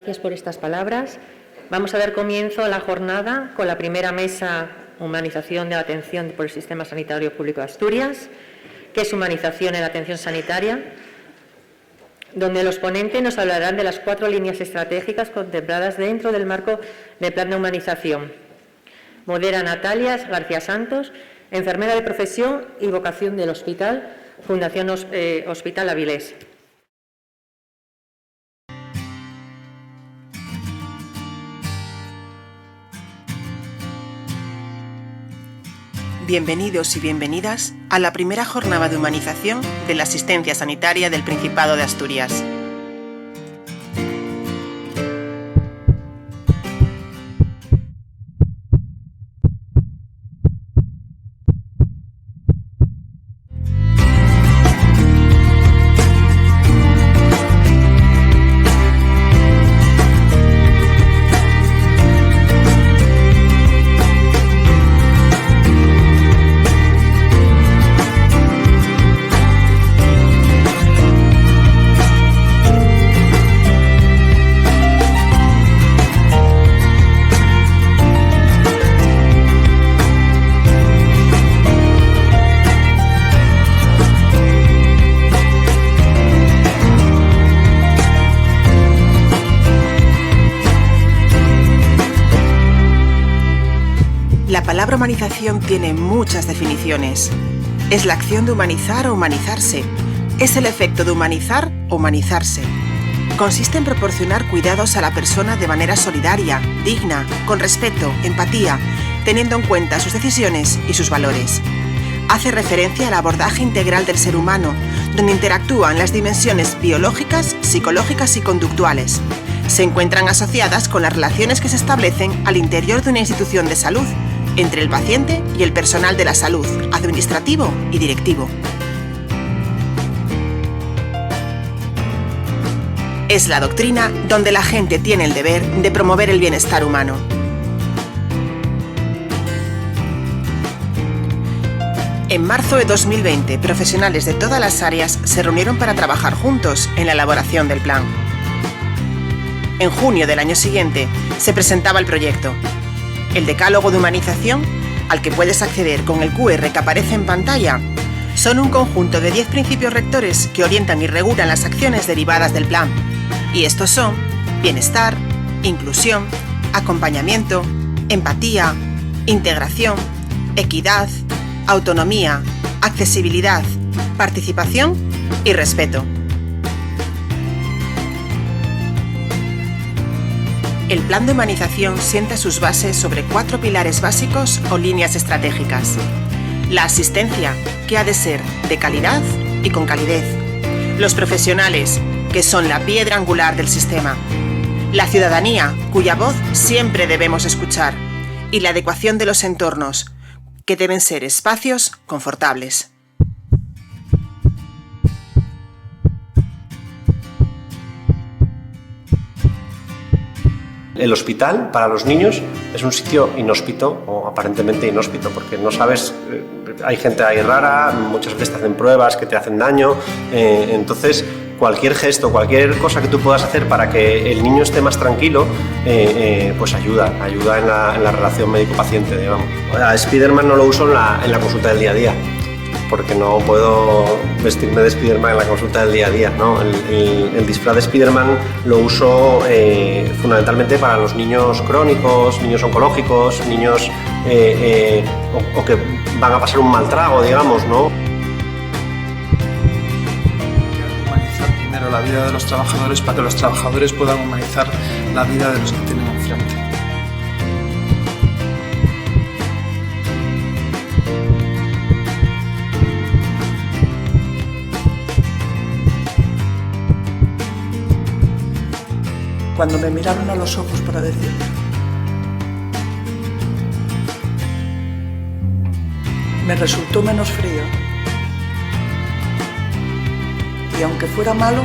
Gracias por estas palabras. Vamos a dar comienzo a la jornada con la primera mesa Humanización de la atención por el Sistema Sanitario Público de Asturias, que es humanización en la atención sanitaria, donde los ponentes nos hablarán de las 4 líneas estratégicas contempladas dentro del marco del Plan de Humanización. Modera Natalia García Santos, enfermera de profesión y vocación del Hospital, Fundación Hospital Avilés. Bienvenidos y bienvenidas a la primera jornada de humanización de la asistencia sanitaria del Principado de Asturias. La palabra humanización tiene muchas definiciones. Es la acción de humanizar o humanizarse. Es el efecto de humanizar o humanizarse. Consiste en proporcionar cuidados a la persona de manera solidaria, digna, con respeto, empatía, teniendo en cuenta sus decisiones y sus valores. Hace referencia al abordaje integral del ser humano, donde interactúan las dimensiones biológicas, psicológicas y conductuales. Se encuentran asociadas con las relaciones que se establecen al interior de una institución de salud, entre el paciente y el personal de la salud, administrativo y directivo. Es la doctrina donde la gente tiene el deber de promover el bienestar humano. En marzo de 2020, profesionales de todas las áreas se reunieron para trabajar juntos en la elaboración del plan. En junio del año siguiente se presentaba el proyecto. El decálogo de humanización, al que puedes acceder con el QR que aparece en pantalla, son un conjunto de 10 principios rectores que orientan y regulan las acciones derivadas del plan. Y estos son bienestar, inclusión, acompañamiento, empatía, integración, equidad, autonomía, accesibilidad, participación y respeto. El plan de humanización sienta sus bases sobre 4 pilares básicos o líneas estratégicas. La asistencia, que ha de ser de calidad y con calidez. Los profesionales, que son la piedra angular del sistema. La ciudadanía, cuya voz siempre debemos escuchar. Y la adecuación de los entornos, que deben ser espacios confortables. El hospital, para los niños, es un sitio inhóspito, o aparentemente inhóspito, porque no sabes, hay gente ahí rara, muchas veces te hacen pruebas que te hacen daño, entonces cualquier gesto, cualquier cosa que tú puedas hacer para que el niño esté más tranquilo, pues ayuda en la relación médico-paciente, digamos. A Spiderman no lo uso en la consulta del día a día, porque no puedo vestirme de Spiderman en la consulta del día a día, ¿no? El disfraz de Spiderman lo uso fundamentalmente para los niños crónicos, niños oncológicos, niños o que van a pasar un mal trago, digamos, ¿no? Humanizar primero la vida de los trabajadores para que los trabajadores puedan humanizar la vida de los que tienen enfrente. Cuando me miraron a los ojos para decirlo, me resultó menos frío. Y aunque fuera malo,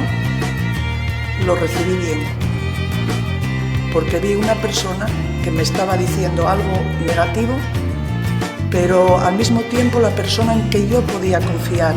lo recibí bien. Porque vi una persona que me estaba diciendo algo negativo, pero al mismo tiempo la persona en que yo podía confiar.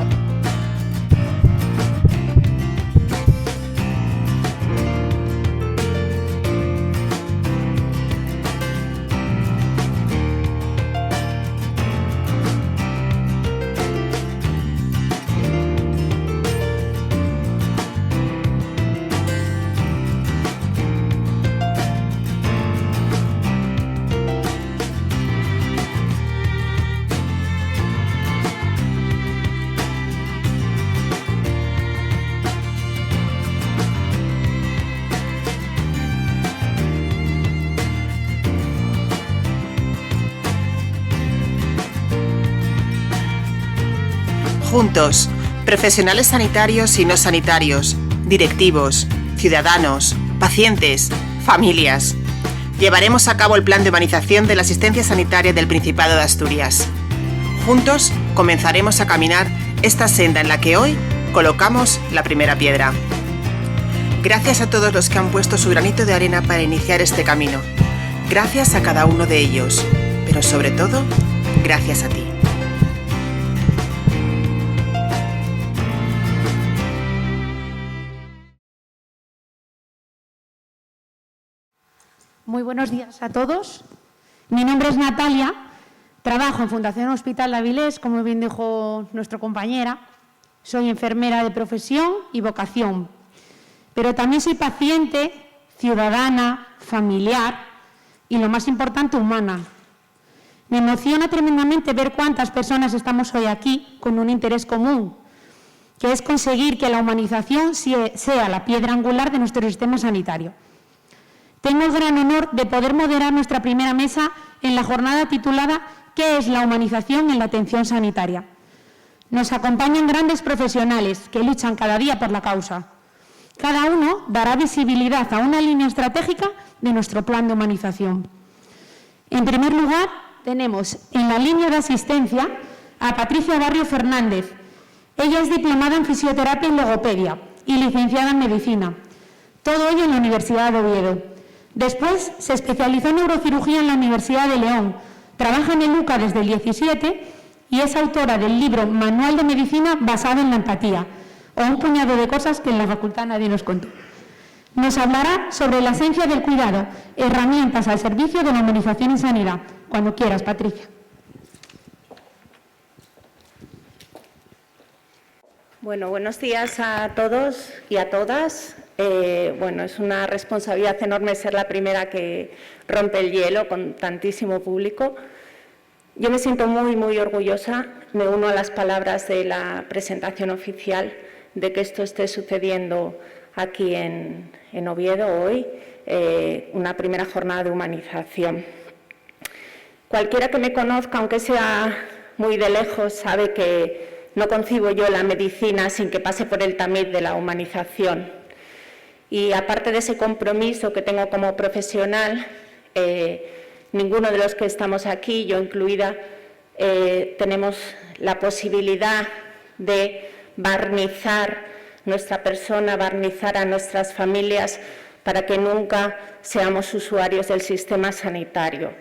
Juntos, profesionales sanitarios y no sanitarios, directivos, ciudadanos, pacientes, familias. Llevaremos a cabo el plan de humanización de la asistencia sanitaria del Principado de Asturias. Juntos comenzaremos a caminar esta senda en la que hoy colocamos la primera piedra. Gracias a todos los que han puesto su granito de arena para iniciar este camino. Gracias a cada uno de ellos, pero sobre todo, gracias a ti. Muy buenos días a todos. Mi nombre es Natalia, trabajo en Fundación Hospital de Avilés, como bien dijo nuestra compañera. Soy enfermera de profesión y vocación, pero también soy paciente, ciudadana, familiar y, lo más importante, humana. Me emociona tremendamente ver cuántas personas estamos hoy aquí con un interés común, que es conseguir que la humanización sea la piedra angular de nuestro sistema sanitario. Tengo el gran honor de poder moderar nuestra primera mesa en la jornada titulada ¿Qué es la humanización en la atención sanitaria? Nos acompañan grandes profesionales que luchan cada día por la causa. Cada uno dará visibilidad a una línea estratégica de nuestro plan de humanización. En primer lugar, tenemos en la línea de asistencia a Patricia Barrio Fernández. Ella es diplomada en fisioterapia y logopedia y licenciada en medicina. Todo ello en la Universidad de Oviedo. Después se especializó en neurocirugía en la Universidad de León. Trabaja en el UCA desde el 17 y es autora del libro Manual de Medicina basado en la empatía, o un puñado de cosas que en la facultad nadie nos contó. Nos hablará sobre la esencia del cuidado, herramientas al servicio de la humanización en sanidad. Cuando quieras, Patricia. Bueno, buenos días a todos y a todas. Es una responsabilidad enorme ser la primera que rompe el hielo con tantísimo público. Yo me siento muy, muy orgullosa, me uno a las palabras de la presentación oficial de que esto esté sucediendo aquí en Oviedo hoy, una primera jornada de humanización. Cualquiera que me conozca, aunque sea muy de lejos, sabe que no concibo yo la medicina sin que pase por el tamiz de la humanización. Y aparte de ese compromiso que tengo como profesional, ninguno de los que estamos aquí, yo incluida, tenemos la posibilidad de barnizar nuestra persona, barnizar a nuestras familias para que nunca seamos usuarios del sistema sanitario.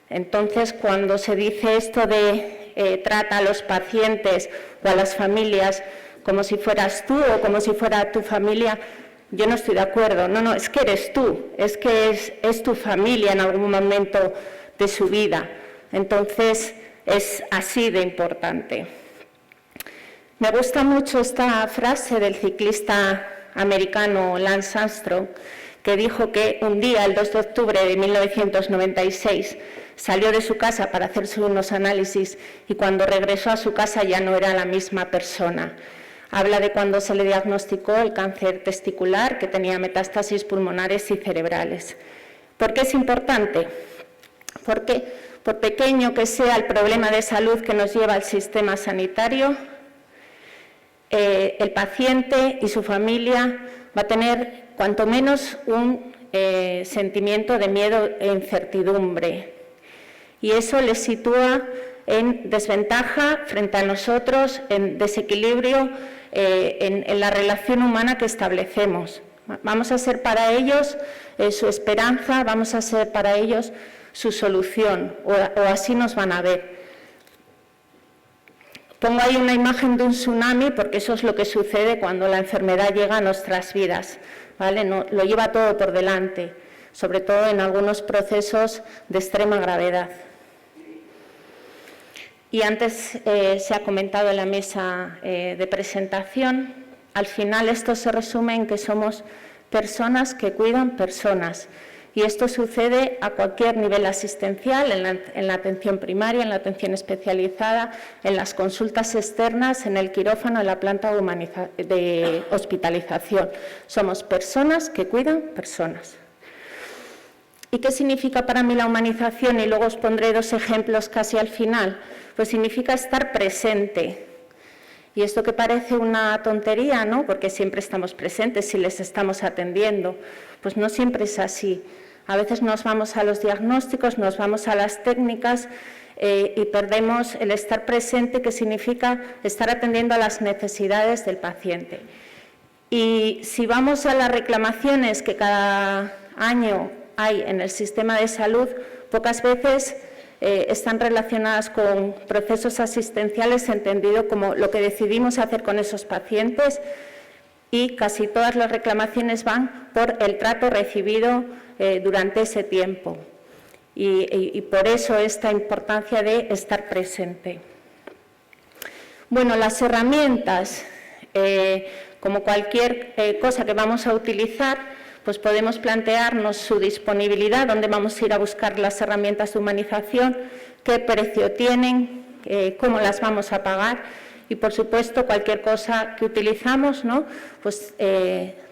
Entonces, cuando se dice esto de trata a los pacientes o a las familias como si fueras tú o como si fuera tu familia, yo no estoy de acuerdo. No, es que eres tú, es que es tu familia en algún momento de su vida. Entonces, es así de importante. Me gusta mucho esta frase del ciclista americano Lance Armstrong, que dijo que un día, el 2 de octubre de 1996, salió de su casa para hacerse unos análisis y cuando regresó a su casa ya no era la misma persona. Habla de cuando se le diagnosticó el cáncer testicular, que tenía metástasis pulmonares y cerebrales. ¿Por qué es importante? Porque, por pequeño que sea el problema de salud que nos lleva al sistema sanitario, el paciente y su familia va a tener cuanto menos un sentimiento de miedo e incertidumbre. Y eso les sitúa en desventaja frente a nosotros, en desequilibrio en la relación humana que establecemos. Vamos a ser para ellos su esperanza, vamos a ser para ellos su solución, o así nos van a ver. Pongo ahí una imagen de un tsunami porque eso es lo que sucede cuando la enfermedad llega a nuestras vidas, ¿vale? Lo lleva todo por delante, sobre todo en algunos procesos de extrema gravedad. Y antes se ha comentado en la mesa de presentación, al final esto se resume en que somos personas que cuidan personas. Y esto sucede a cualquier nivel asistencial, en la atención primaria, en la atención especializada, en las consultas externas, en el quirófano, en la planta de hospitalización. Somos personas que cuidan personas. ¿Y qué significa para mí la humanización? Y luego os pondré dos ejemplos casi al final. Pues significa estar presente. Y esto que parece una tontería, ¿no? Porque siempre estamos presentes si les estamos atendiendo, pues no siempre es así. A veces nos vamos a los diagnósticos, nos vamos a las técnicas y perdemos el estar presente, que significa estar atendiendo a las necesidades del paciente. Y si vamos a las reclamaciones que cada año hay en el sistema de salud, pocas veces están relacionadas con procesos asistenciales, entendido como lo que decidimos hacer con esos pacientes, y casi todas las reclamaciones van por el trato recibido durante ese tiempo. Y por eso esta importancia de estar presente. Bueno, las herramientas, como cualquier cosa que vamos a utilizar, pues podemos plantearnos su disponibilidad, dónde vamos a ir a buscar las herramientas de humanización, qué precio tienen, cómo las vamos a pagar y, por supuesto, cualquier cosa que utilizamos, ¿no? Pues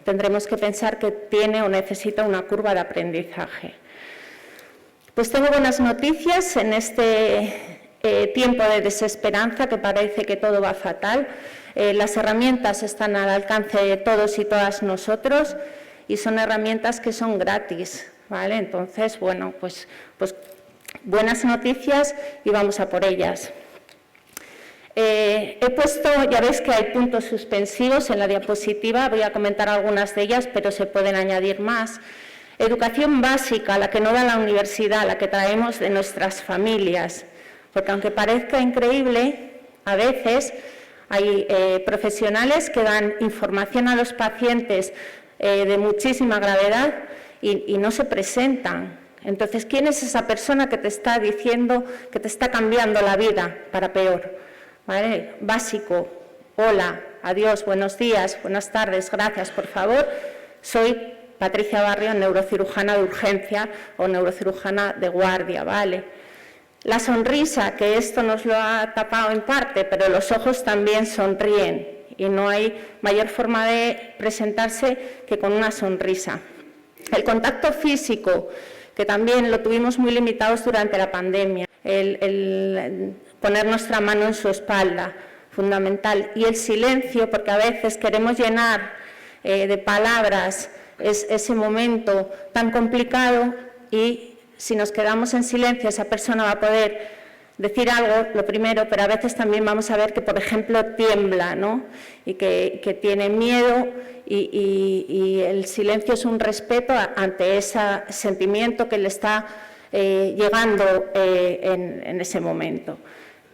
tendremos que pensar que tiene o necesita una curva de aprendizaje. Pues tengo buenas noticias en este tiempo de desesperanza, que parece que todo va fatal. Las herramientas están al alcance de todos y todas nosotros y son herramientas que son gratis, ¿vale? Entonces, bueno, pues buenas noticias y vamos a por ellas. He puesto, ya veis que hay puntos suspensivos en la diapositiva, voy a comentar algunas de ellas, pero se pueden añadir más. Educación básica, la que no da la universidad, la que traemos de nuestras familias, porque aunque parezca increíble, a veces hay profesionales que dan información a los pacientes de muchísima gravedad y no se presentan. Entonces, ¿quién es esa persona que te está diciendo que te está cambiando la vida para peor? ¿Vale? Básico, hola, adiós, buenos días, buenas tardes, gracias, por favor. Soy Patricia Barrio, neurocirujana de urgencia o neurocirujana de guardia, ¿vale? La sonrisa, que esto nos lo ha tapado en parte, pero los ojos también sonríen y no hay mayor forma de presentarse que con una sonrisa. El contacto físico, que también lo tuvimos muy limitados durante la pandemia, el poner nuestra mano en su espalda, fundamental. Y el silencio, porque a veces queremos llenar de palabras ese momento tan complicado y si nos quedamos en silencio, esa persona va a poder decir algo, lo primero, pero a veces también vamos a ver que, por ejemplo, tiembla, ¿no? Y que tiene miedo y el silencio es un respeto ante ese sentimiento que le está llegando en ese momento.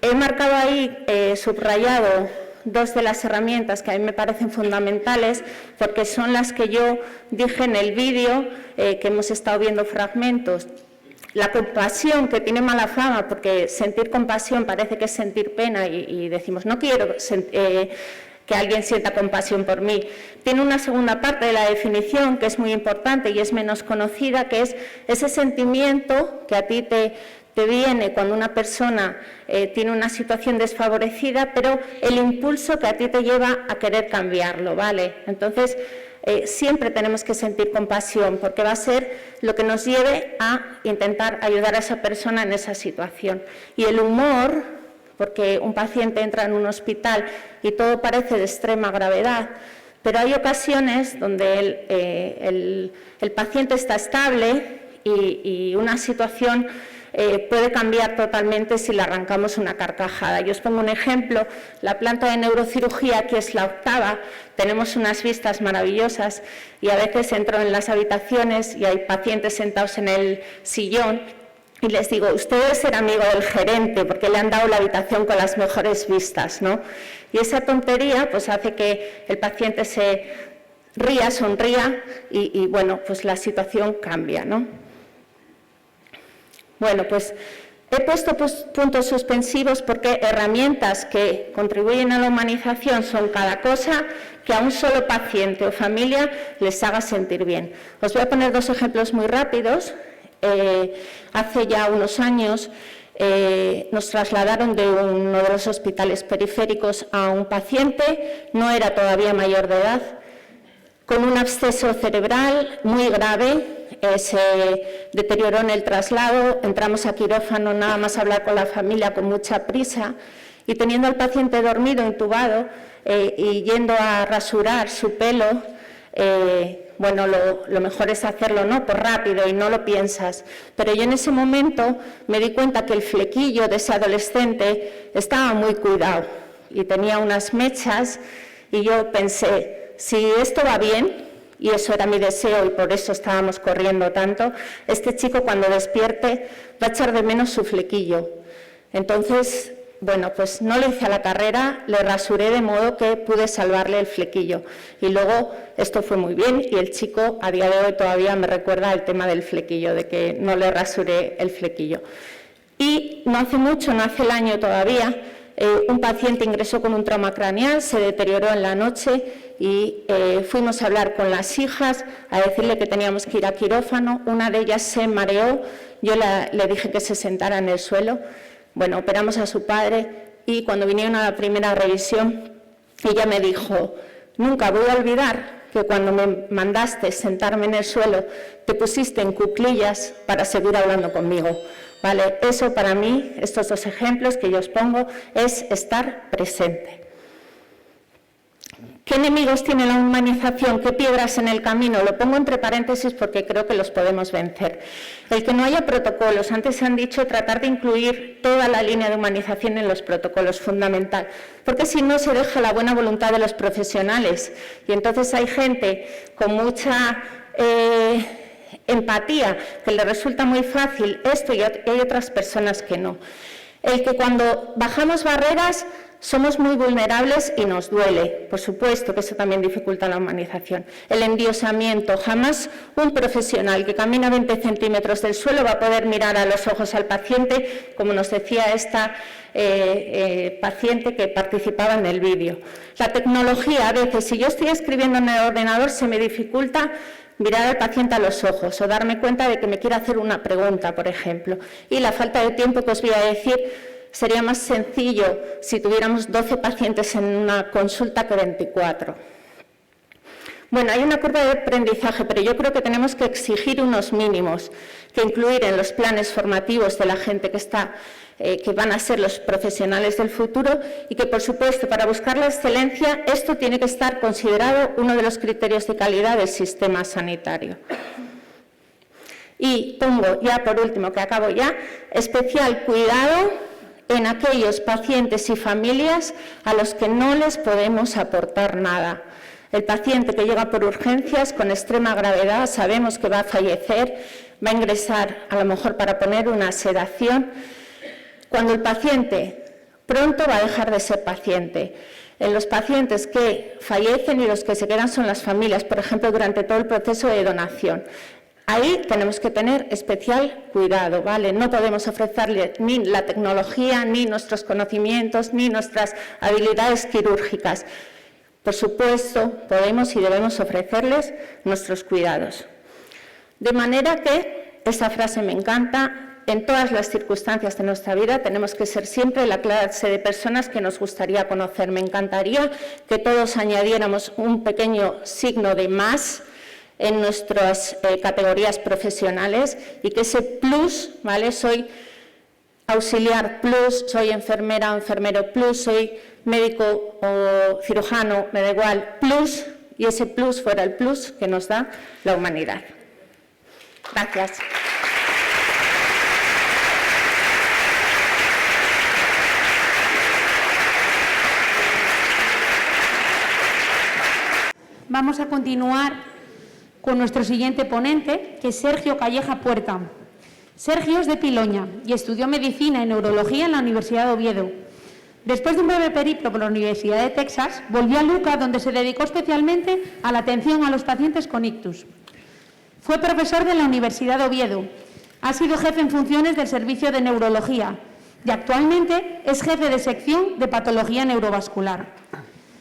He marcado ahí, subrayado, dos de las herramientas que a mí me parecen fundamentales, porque son las que yo dije en el vídeo, que hemos estado viendo fragmentos. La compasión, que tiene mala fama, porque sentir compasión parece que es sentir pena y decimos, no quiero que alguien sienta compasión por mí. Tiene una segunda parte de la definición que es muy importante y es menos conocida, que es ese sentimiento que a ti te viene cuando una persona tiene una situación desfavorecida, pero el impulso que a ti te lleva a querer cambiarlo, ¿vale? Entonces, siempre tenemos que sentir compasión, porque va a ser lo que nos lleve a intentar ayudar a esa persona en esa situación. Y el humor, porque un paciente entra en un hospital y todo parece de extrema gravedad, pero hay ocasiones donde el paciente está estable y una situación puede cambiar totalmente si le arrancamos una carcajada. Yo os pongo un ejemplo, la planta de neurocirugía, que es la 8ª, tenemos unas vistas maravillosas y a veces entro en las habitaciones y hay pacientes sentados en el sillón y les digo, usted debe ser amigo del gerente porque le han dado la habitación con las mejores vistas, ¿no? Y esa tontería pues hace que el paciente se ría, sonría y bueno, pues la situación cambia, ¿no? Bueno, pues he puesto puntos suspensivos porque herramientas que contribuyen a la humanización son cada cosa que a un solo paciente o familia les haga sentir bien. Os voy a poner dos ejemplos muy rápidos. Hace ya unos años nos trasladaron de uno de los hospitales periféricos a un paciente, no era todavía mayor de edad, con un absceso cerebral muy grave. Se deterioró en el traslado, entramos a quirófano nada más hablar con la familia con mucha prisa y teniendo al paciente dormido, intubado, y yendo a rasurar su pelo, bueno, lo mejor es hacerlo, ¿no?, por rápido y no lo piensas. Pero yo en ese momento me di cuenta que el flequillo de ese adolescente estaba muy cuidado y tenía unas mechas, y yo pensé, si esto va bien, y eso era mi deseo y por eso estábamos corriendo tanto, este chico cuando despierte va a echar de menos su flequillo. Entonces, bueno, pues no le hice a la carrera, le rasuré de modo que pude salvarle el flequillo. Y luego esto fue muy bien y el chico a día de hoy todavía me recuerda el tema del flequillo, de que no le rasuré el flequillo. Y no hace mucho, no hace el año todavía, un paciente ingresó con un trauma craneal, se deterioró en la noche y fuimos a hablar con las hijas, a decirle que teníamos que ir a quirófano. Una de ellas se mareó, yo le dije que se sentara en el suelo. Bueno, operamos a su padre y cuando vinieron a la primera revisión, ella me dijo, nunca voy a olvidar que cuando me mandaste sentarme en el suelo, te pusiste en cuclillas para seguir hablando conmigo. ¿Vale? Eso para mí, estos dos ejemplos que yo os pongo, es estar presente. ¿Qué enemigos tiene la humanización? ¿Qué piedras en el camino? Lo pongo entre paréntesis porque creo que los podemos vencer. El que no haya protocolos. Antes se han dicho tratar de incluir toda la línea de humanización en los protocolos, fundamental. Porque si no, se deja la buena voluntad de los profesionales. Y entonces hay gente con mucha empatía, que le resulta muy fácil esto, y hay otras personas que no. El que cuando bajamos barreras somos muy vulnerables y nos duele, por supuesto que eso también dificulta la humanización. El endiosamiento, jamás un profesional que camina 20 centímetros del suelo va a poder mirar a los ojos al paciente, como nos decía esta paciente que participaba en el vídeo. La tecnología, a veces, si yo estoy escribiendo en el ordenador, se me dificulta mirar al paciente a los ojos o darme cuenta de que me quiere hacer una pregunta, por ejemplo. Y la falta de tiempo que os voy a decir, sería más sencillo si tuviéramos 12 pacientes en una consulta que 24. Bueno, hay una curva de aprendizaje, pero yo creo que tenemos que exigir unos mínimos, que incluir en los planes formativos de la gente que van a ser los profesionales del futuro, y que, por supuesto, para buscar la excelencia, esto tiene que estar considerado uno de los criterios de calidad del sistema sanitario. Y pongo ya, por último, que acabo ya, especial cuidado en aquellos pacientes y familias a los que no les podemos aportar nada. El paciente que llega por urgencias con extrema gravedad, sabemos que va a fallecer, va a ingresar a lo mejor para poner una sedación, cuando el paciente pronto va a dejar de ser paciente. En los pacientes que fallecen y los que se quedan son las familias, por ejemplo, durante todo el proceso de donación. Ahí tenemos que tener especial cuidado, ¿vale? No podemos ofrecerle ni la tecnología, ni nuestros conocimientos, ni nuestras habilidades quirúrgicas. Por supuesto, podemos y debemos ofrecerles nuestros cuidados. De manera que, esa frase me encanta, en todas las circunstancias de nuestra vida tenemos que ser siempre la clase de personas que nos gustaría conocer. Me encantaría que todos añadiéramos un pequeño signo de más en nuestras categorías profesionales y que ese plus, ¿vale? Soy auxiliar plus, soy enfermera o enfermero plus, soy médico o cirujano, me da igual, plus, y ese plus fuera el plus que nos da la humanidad. Gracias. Vamos a continuar con nuestro siguiente ponente, que es Sergio Calleja Puerta. Sergio es de Piloña y estudió medicina y neurología en la Universidad de Oviedo. Después de un breve periplo por la Universidad de Texas, volvió a Luca, donde se dedicó especialmente a la atención a los pacientes con ictus. Fue profesor de la Universidad de Oviedo. Ha sido jefe en funciones del Servicio de Neurología y actualmente es jefe de sección de Patología Neurovascular.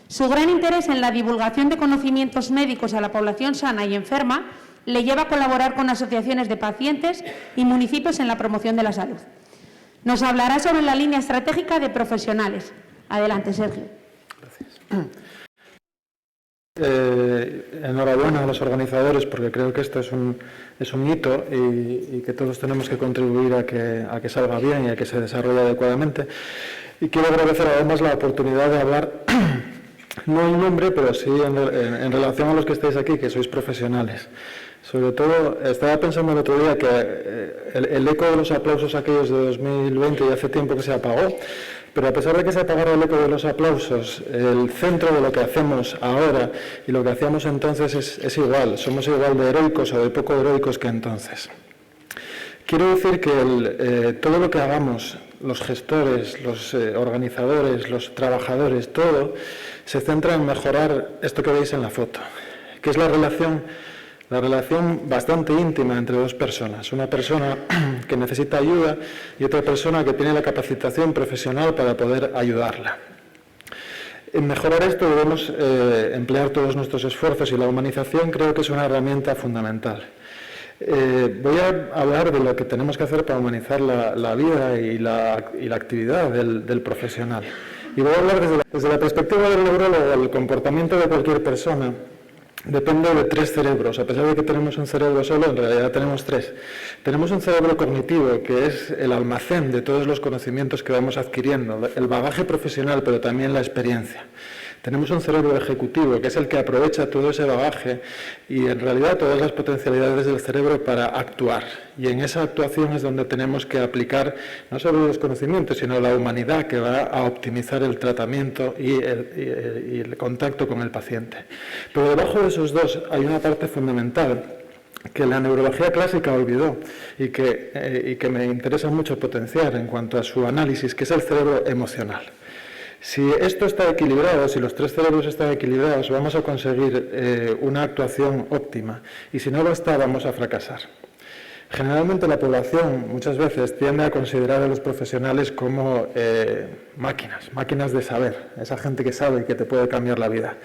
Su gran interés en la divulgación de conocimientos médicos a la población sana y enferma le lleva a colaborar con asociaciones de pacientes y municipios en la promoción de la salud. Nos hablará sobre la línea estratégica de profesionales. Adelante, Sergio. Gracias. Enhorabuena a los organizadores, porque creo que esto es un hito y que todos tenemos que contribuir a que salga bien y a que se desarrolle adecuadamente. Y quiero agradecer además la oportunidad de hablar, no en nombre, pero sí en relación a los que estáis aquí, que sois profesionales. Sobre todo, estaba pensando el otro día que el eco de los aplausos aquellos de 2020 y hace tiempo que se apagó, pero a pesar de que se apagara el eco de los aplausos, el centro de lo que hacemos ahora y lo que hacíamos entonces es igual, somos igual de heroicos o de poco heroicos que entonces. Quiero decir que todo lo que hagamos, los gestores, los organizadores, los trabajadores, todo se centra en mejorar esto que veis en la foto, que es la relación bastante íntima entre dos personas. Una persona que necesita ayuda y otra persona que tiene la capacitación profesional para poder ayudarla. En mejorar esto debemos emplear todos nuestros esfuerzos y la humanización creo que es una herramienta fundamental. Voy a hablar de lo que tenemos que hacer para humanizar la vida y la actividad del profesional. Y voy a hablar desde la perspectiva del neurólogo. El comportamiento de cualquier persona depende de 3 cerebros. A pesar de que tenemos un cerebro solo, en realidad tenemos 3. Tenemos un cerebro cognitivo, que es el almacén de todos los conocimientos que vamos adquiriendo, el bagaje profesional, pero también la experiencia. Tenemos un cerebro ejecutivo, que es el que aprovecha todo ese bagaje y en realidad todas las potencialidades del cerebro para actuar. Y en esa actuación es donde tenemos que aplicar no solo los conocimientos, sino la humanidad que va a optimizar el tratamiento y el contacto con el paciente. Pero debajo de esos dos hay una parte fundamental que la neurología clásica olvidó y que me interesa mucho potenciar en cuanto a su análisis, que es el cerebro emocional. Si esto está equilibrado, si los 3 cerebros están equilibrados, vamos a conseguir una actuación óptima y si no lo está, vamos a fracasar. Generalmente la población muchas veces tiende a considerar a los profesionales como máquinas de saber, esa gente que sabe y que te puede cambiar la vida.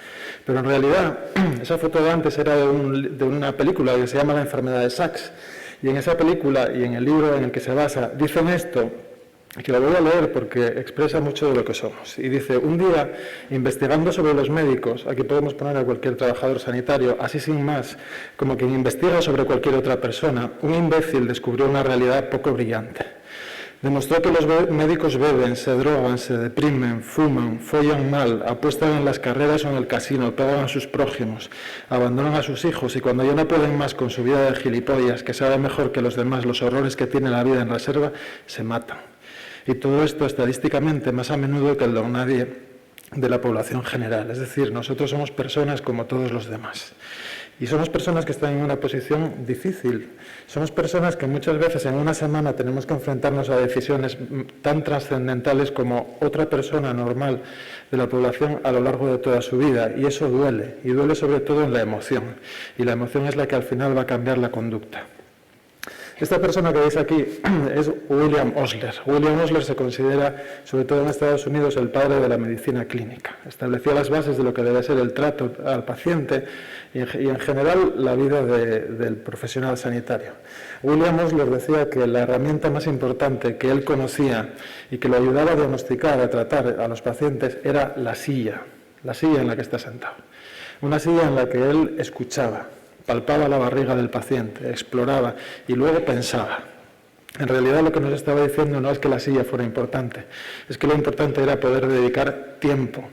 Pero en realidad, esa foto de antes era de una película que se llama La enfermedad de Sachs, y en esa película y en el libro en el que se basa, dicen esto, que lo voy a leer porque expresa mucho de lo que somos. Y dice, un día, investigando sobre los médicos, aquí podemos poner a cualquier trabajador sanitario, así sin más, como quien investiga sobre cualquier otra persona, un imbécil descubrió una realidad poco brillante. Demostró que los médicos beben, se drogan, se deprimen, fuman, follan mal, apuestan en las carreras o en el casino, pegan a sus prójimos, abandonan a sus hijos y cuando ya no pueden más con su vida de gilipollas, que sabe mejor que los demás los horrores que tiene la vida en reserva, se matan. Y todo esto estadísticamente más a menudo que el don nadie de la población general. Es decir, nosotros somos personas como todos los demás. Y somos personas que están en una posición difícil. Somos personas que muchas veces en una semana tenemos que enfrentarnos a decisiones tan trascendentales como otra persona normal de la población a lo largo de toda su vida. Y eso duele. Y duele sobre todo en la emoción. Y la emoción es la que al final va a cambiar la conducta. Esta persona que veis aquí es William Osler. William Osler se considera, sobre todo en Estados Unidos, el padre de la medicina clínica. Estableció las bases de lo que debe ser el trato al paciente y en general la vida del profesional sanitario. William Osler decía que la herramienta más importante que él conocía y que lo ayudaba a diagnosticar, a tratar a los pacientes, era la silla en la que está sentado. Una silla en la que él escuchaba, palpaba la barriga del paciente, exploraba y luego pensaba. En realidad lo que nos estaba diciendo no es que la silla fuera importante, es que lo importante era poder dedicar tiempo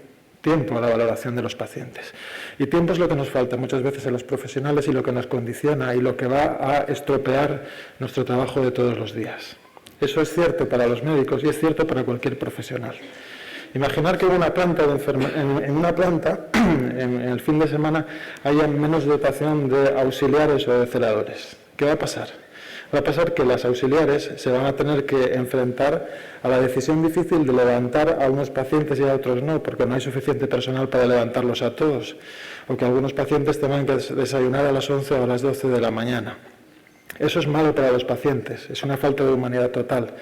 a la valoración de los pacientes. Y tiempo es lo que nos falta muchas veces a los profesionales y lo que nos condiciona y lo que va a estropear nuestro trabajo de todos los días. Eso es cierto para los médicos y es cierto para cualquier profesional. Imaginar que en una planta, en el fin de semana, haya menos dotación de auxiliares o de celadores. ¿Qué va a pasar? Va a pasar que las auxiliares se van a tener que enfrentar a la decisión difícil de levantar a unos pacientes y a otros no, porque no hay suficiente personal para levantarlos a todos, o que algunos pacientes tengan que desayunar a las 11 o a las 12 de la mañana. Eso es malo para los pacientes, es una falta de humanidad total,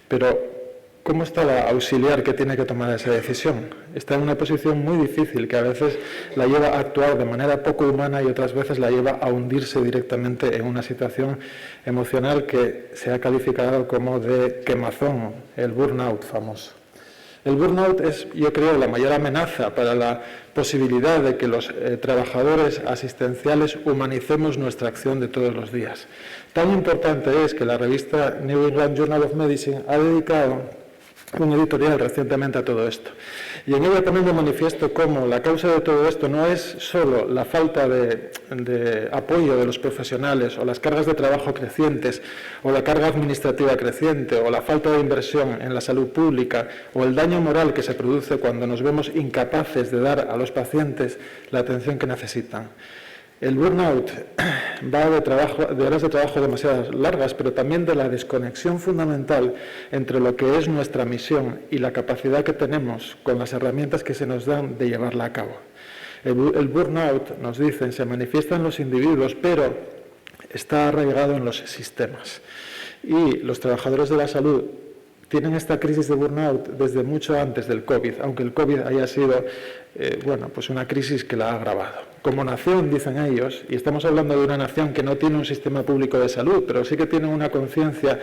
pero ¿cómo está la auxiliar que tiene que tomar esa decisión? Está en una posición muy difícil que a veces la lleva a actuar de manera poco humana y otras veces la lleva a hundirse directamente en una situación emocional que se ha calificado como de quemazón, el burnout famoso. El burnout es, yo creo, la mayor amenaza para la posibilidad de que los trabajadores asistenciales humanicemos nuestra acción de todos los días. Tan importante es que la revista New England Journal of Medicine ha dedicado un editorial recientemente a todo esto. Y en ella también me manifiesto cómo la causa de todo esto no es solo la falta de apoyo de los profesionales o las cargas de trabajo crecientes o la carga administrativa creciente o la falta de inversión en la salud pública o el daño moral que se produce cuando nos vemos incapaces de dar a los pacientes la atención que necesitan. El burnout va de horas de trabajo demasiado largas, pero también de la desconexión fundamental entre lo que es nuestra misión y la capacidad que tenemos con las herramientas que se nos dan de llevarla a cabo. El burnout, nos dicen, se manifiesta en los individuos, pero está arraigado en los sistemas. Y los trabajadores de la salud tienen esta crisis de burnout desde mucho antes del COVID, aunque el COVID haya sido pues una crisis que la ha agravado. Como nación, dicen ellos, y estamos hablando de una nación que no tiene un sistema público de salud, pero sí que tiene una conciencia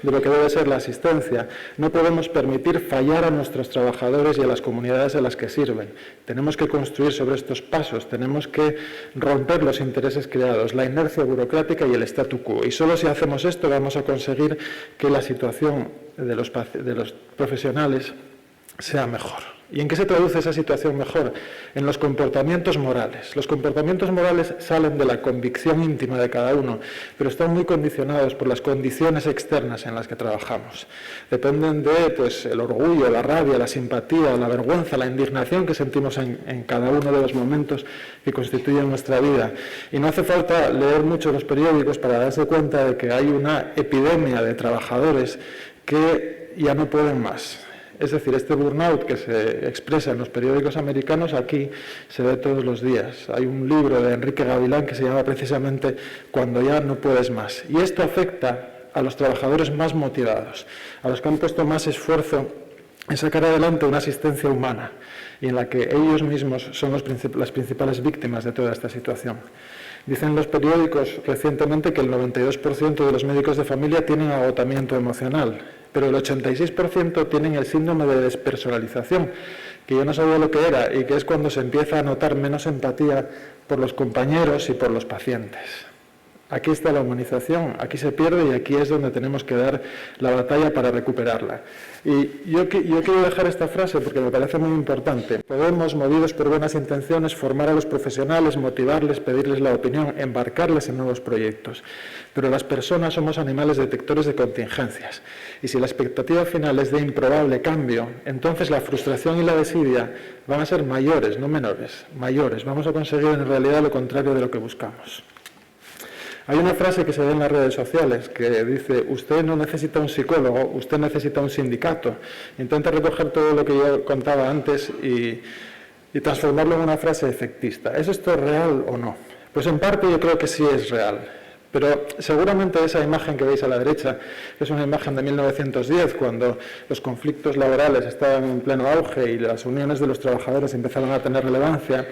de lo que debe ser la asistencia, no podemos permitir fallar a nuestros trabajadores y a las comunidades a las que sirven. Tenemos que construir sobre estos pasos, tenemos que romper los intereses creados, la inercia burocrática y el statu quo. Y solo si hacemos esto vamos a conseguir que la situación de los profesionales sea mejor. ¿Y en qué se traduce esa situación mejor? En los comportamientos morales. Los comportamientos morales salen de la convicción íntima de cada uno, pero están muy condicionados por las condiciones externas en las que trabajamos. Dependen de el orgullo, la rabia, la simpatía, la vergüenza, la indignación que sentimos en cada uno de los momentos que constituyen nuestra vida. Y no hace falta leer mucho los periódicos para darse cuenta de que hay una epidemia de trabajadores que ya no pueden más. Es decir, este burnout que se expresa en los periódicos americanos aquí se ve todos los días. Hay un libro de Enrique Gavilán que se llama precisamente Cuando ya no puedes más. Y esto afecta a los trabajadores más motivados, a los que han puesto más esfuerzo en sacar adelante una asistencia humana y en la que ellos mismos son las principales víctimas de toda esta situación. Dicen los periódicos recientemente que el 92% de los médicos de familia tienen agotamiento emocional, pero el 86% tienen el síndrome de despersonalización, que yo no sabía lo que era y que es cuando se empieza a notar menos empatía por los compañeros y por los pacientes. Aquí está la humanización, aquí se pierde y aquí es donde tenemos que dar la batalla para recuperarla. Y yo quiero dejar esta frase porque me parece muy importante. Podemos, movidos por buenas intenciones, formar a los profesionales, motivarles, pedirles la opinión, embarcarles en nuevos proyectos. Pero las personas somos animales detectores de contingencias. Y si la expectativa final es de improbable cambio, entonces la frustración y la desidia van a ser mayores, no menores, mayores. Vamos a conseguir en realidad lo contrario de lo que buscamos. Hay una frase que se ve en las redes sociales que dice: usted no necesita un psicólogo, usted necesita un sindicato. Intenta recoger todo lo que yo contaba antes y transformarlo en una frase efectista. ¿Es esto real o no? Pues en parte yo creo que sí es real. Pero seguramente esa imagen que veis a la derecha es una imagen de 1910, cuando los conflictos laborales estaban en pleno auge y las uniones de los trabajadores empezaron a tener relevancia.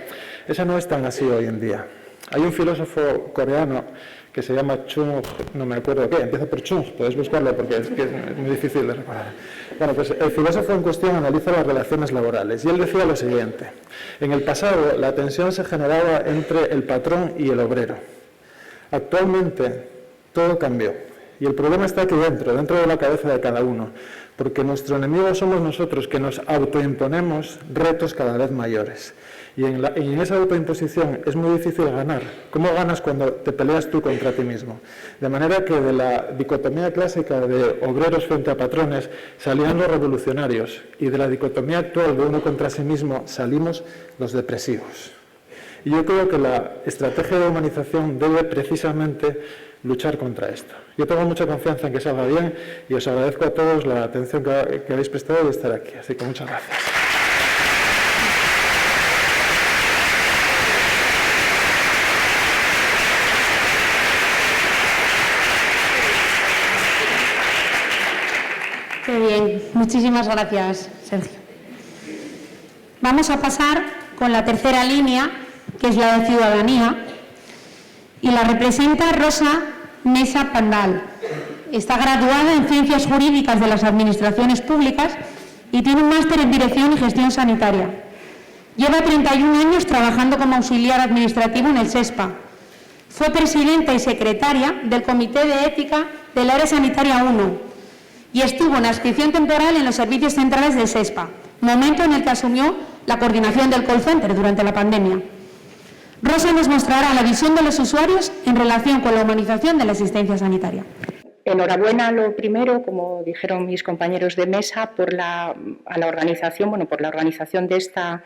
Esa no es tan así hoy en día. Hay un filósofo coreano que se llama Chung, no me acuerdo qué, empieza por Chung, podéis buscarlo porque es muy difícil de recordar. Bueno, pues el filósofo en cuestión analiza las relaciones laborales y él decía lo siguiente: en el pasado la tensión se generaba entre el patrón y el obrero. Actualmente todo cambió y el problema está aquí dentro de la cabeza de cada uno, porque nuestro enemigo somos nosotros, que nos autoimponemos retos cada vez mayores. Y en esa autoimposición es muy difícil ganar. ¿Cómo ganas cuando te peleas tú contra ti mismo? De manera que de la dicotomía clásica de obreros frente a patrones salían los revolucionarios, y de la dicotomía actual de uno contra sí mismo salimos los depresivos. Y yo creo que la estrategia de humanización debe precisamente luchar contra esto. Yo tengo mucha confianza en que salga bien y os agradezco a todos la atención que habéis prestado y estar aquí. Así que muchas gracias. Qué bien, muchísimas gracias, Sergio. Vamos a pasar con la tercera línea, que es la de ciudadanía, y la representa Rosa Mesa Pandal. Está graduada en Ciencias Jurídicas de las Administraciones Públicas y tiene un máster en Dirección y Gestión Sanitaria. Lleva 31 años trabajando como auxiliar administrativo en el SESPA. Fue presidenta y secretaria del Comité de Ética del Área Sanitaria 1 y estuvo en la adscripción temporal en los servicios centrales del SESPA, momento en el que asumió la coordinación del call center durante la pandemia. Rosa nos mostrará la visión de los usuarios en relación con la humanización de la asistencia sanitaria. Enhorabuena, lo primero, como dijeron mis compañeros de mesa, por la organización de esta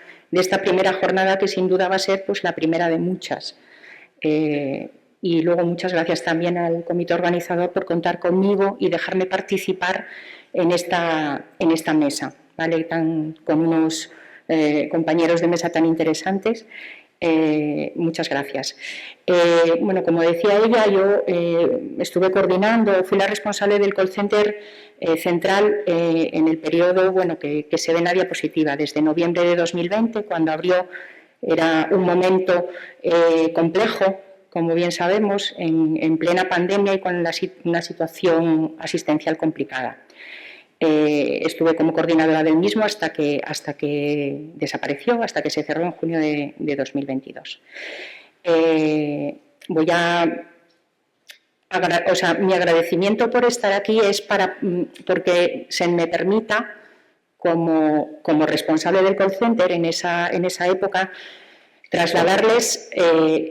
primera jornada, que sin duda va a ser pues la primera de muchas. Y luego muchas gracias también al comité organizador por contar conmigo y dejarme participar en esta mesa, ¿vale? Con unos compañeros de mesa tan interesantes. Muchas gracias. Como decía ella, yo estuve coordinando, fui la responsable del call center central en el periodo que se ve en la diapositiva, desde noviembre de 2020, cuando abrió. Era un momento complejo, como bien sabemos, en plena pandemia y con una situación asistencial complicada. Estuve como coordinadora del mismo hasta que desapareció, hasta que se cerró en junio de 2022. Mi agradecimiento por estar aquí es porque se me permita, como responsable del call center en esa época, trasladarles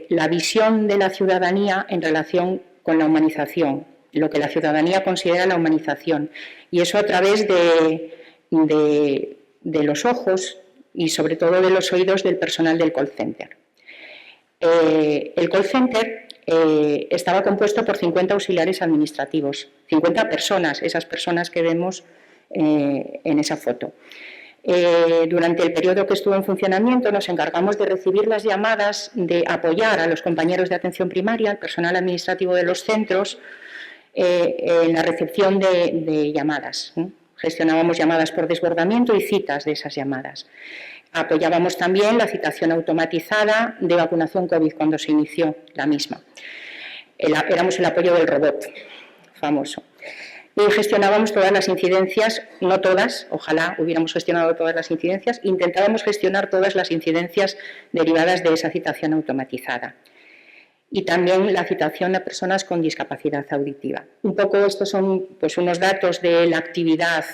la visión de la ciudadanía en relación con la humanización, lo que la ciudadanía considera la humanización, y eso a través de los ojos y sobre todo de los oídos del personal del call center. El call center estaba compuesto por 50 auxiliares administrativos, 50 personas, esas personas que vemos en esa foto. Durante el periodo que estuvo en funcionamiento nos encargamos de recibir las llamadas, de apoyar a los compañeros de atención primaria, al personal administrativo de los centros, en la recepción de llamadas. Gestionábamos llamadas por desbordamiento y citas de esas llamadas. Apoyábamos también la citación automatizada de vacunación COVID cuando se inició la misma. Éramos el apoyo del robot famoso. Y gestionábamos todas las incidencias, no todas, ojalá hubiéramos gestionado todas las incidencias, intentábamos gestionar todas las incidencias derivadas de esa citación automatizada. Y también la citación a personas con discapacidad auditiva. Un poco estos son pues, unos datos de la actividad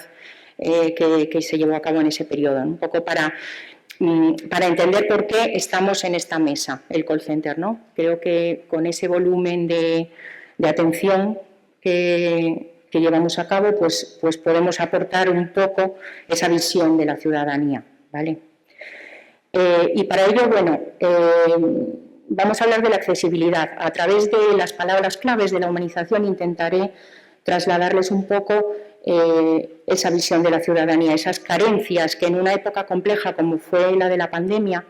que se llevó a cabo en ese periodo, un poco para entender por qué estamos en esta mesa, el call center, ¿no? Creo que con ese volumen de atención que llevamos a cabo, pues podemos aportar un poco esa visión de la ciudadanía, ¿vale? Y para ello, vamos a hablar de la accesibilidad. A través de las palabras claves de la humanización intentaré trasladarles un poco esa visión de la ciudadanía, esas carencias que en una época compleja como fue la de la pandemia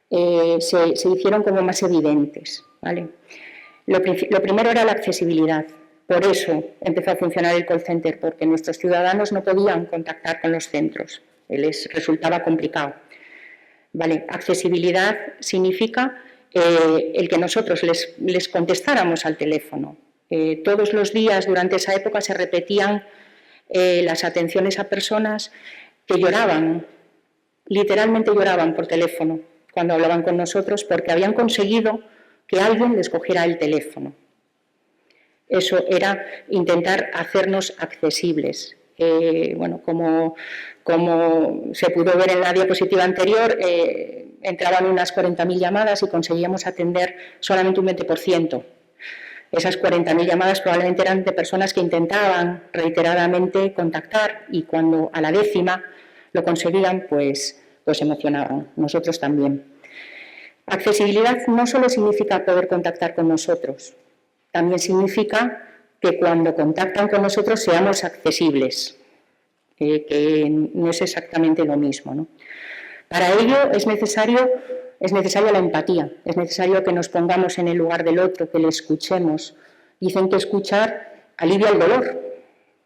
se hicieron como más evidentes, ¿vale? Lo primero era la accesibilidad. Por eso empezó a funcionar el call center, porque nuestros ciudadanos no podían contactar con los centros, les resultaba complicado. ¿Vale? Accesibilidad significa el que nosotros les contestáramos al teléfono. Todos los días durante esa época se repetían las atenciones a personas que lloraban, literalmente lloraban por teléfono cuando hablaban con nosotros porque habían conseguido que alguien les cogiera el teléfono. Eso era intentar hacernos accesibles. Como se pudo ver en la diapositiva anterior, entraban unas 40.000 llamadas y conseguíamos atender solamente un 20%. Esas 40.000 llamadas probablemente eran de personas que intentaban reiteradamente contactar y cuando a la 10ª lo conseguían, pues se emocionaban. Nosotros también. Accesibilidad no solo significa poder contactar con nosotros, también significa que cuando contactan con nosotros seamos accesibles, que no es exactamente lo mismo, ¿no? Para ello es necesaria la empatía, es necesario que nos pongamos en el lugar del otro, que le escuchemos. Dicen que escuchar alivia el dolor.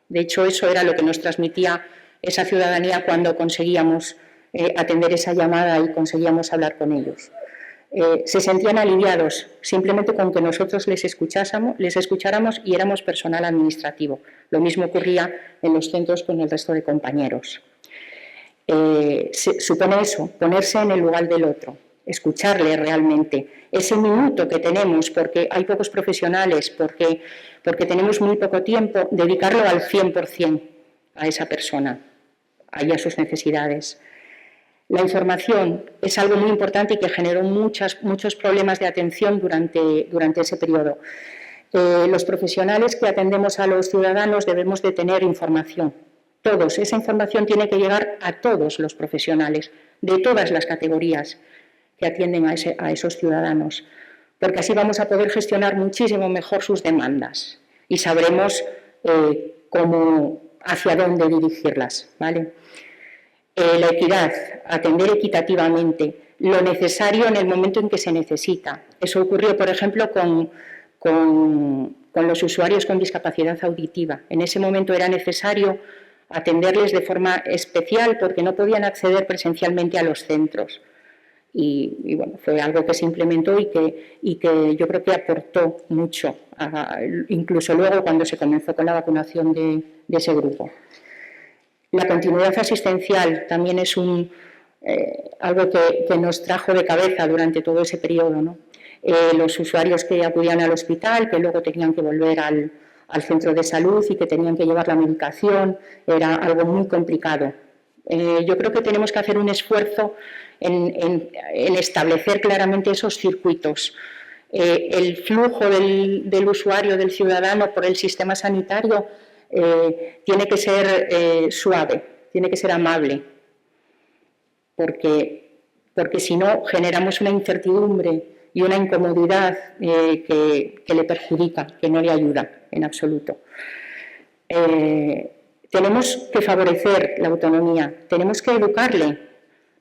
De hecho, eso era lo que nos transmitía esa ciudadanía cuando conseguíamos atender esa llamada y conseguíamos hablar con ellos. Se sentían aliviados simplemente con que nosotros les escucháramos y éramos personal administrativo. Lo mismo ocurría en los centros con el resto de compañeros. Supone eso, ponerse en el lugar del otro, escucharle realmente. Ese minuto que tenemos, porque hay pocos profesionales, porque tenemos muy poco tiempo, dedicarlo al 100%. a esa persona y a sus necesidades. La información es algo muy importante y que generó muchos problemas de atención durante ese periodo. Los profesionales que atendemos a los ciudadanos debemos de tener información. Todos, esa información tiene que llegar a todos los profesionales, de todas las categorías que atienden a esos ciudadanos, porque así vamos a poder gestionar muchísimo mejor sus demandas y sabremos hacia dónde dirigirlas, ¿vale? La equidad, atender equitativamente, lo necesario en el momento en que se necesita. Eso ocurrió, por ejemplo, con los usuarios con discapacidad auditiva. En ese momento era necesario atenderles de forma especial porque no podían acceder presencialmente a los centros. Y bueno, fue algo que se implementó y que yo creo que aportó mucho, incluso luego cuando se comenzó con la vacunación de ese grupo. La continuidad asistencial también es algo que nos trajo de cabeza durante todo ese periodo, ¿no? Los usuarios que acudían al hospital, que luego tenían que volver al centro de salud y que tenían que llevar la medicación, era algo muy complicado. Yo creo que tenemos que hacer un esfuerzo en establecer claramente esos circuitos. El flujo del usuario, del ciudadano por el sistema sanitario tiene que ser suave, tiene que ser amable, porque si no generamos una incertidumbre y una incomodidad que le perjudica, que no le ayuda en absoluto. Tenemos que favorecer la autonomía, tenemos que educarle.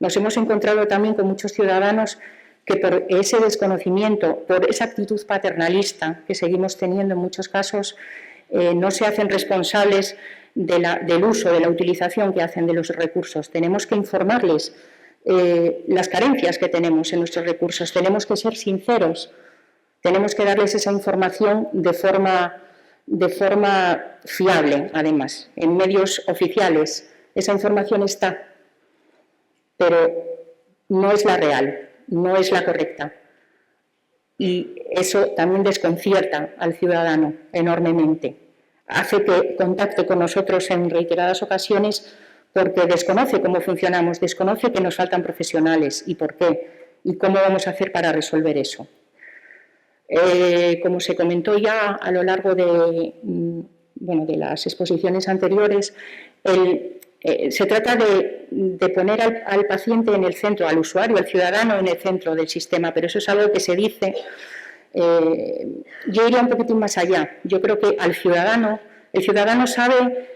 Nos hemos encontrado también con muchos ciudadanos que por ese desconocimiento, por esa actitud paternalista que seguimos teniendo en muchos casos, no se hacen responsables del uso, de la utilización que hacen de los recursos. Tenemos que informarles las carencias que tenemos en nuestros recursos, tenemos que ser sinceros, tenemos que darles esa información de forma fiable, además, en medios oficiales. Esa información está, pero no es la real, no es la correcta. Y eso también desconcierta al ciudadano enormemente. Hace que contacte con nosotros en reiteradas ocasiones porque desconoce cómo funcionamos, desconoce que nos faltan profesionales y por qué, y cómo vamos a hacer para resolver eso. Como se comentó ya a lo largo de las exposiciones anteriores, se trata de poner al paciente en el centro, al usuario, al ciudadano en el centro del sistema, pero eso es algo que se dice. Yo iría un poquitín más allá. Yo creo que el ciudadano sabe,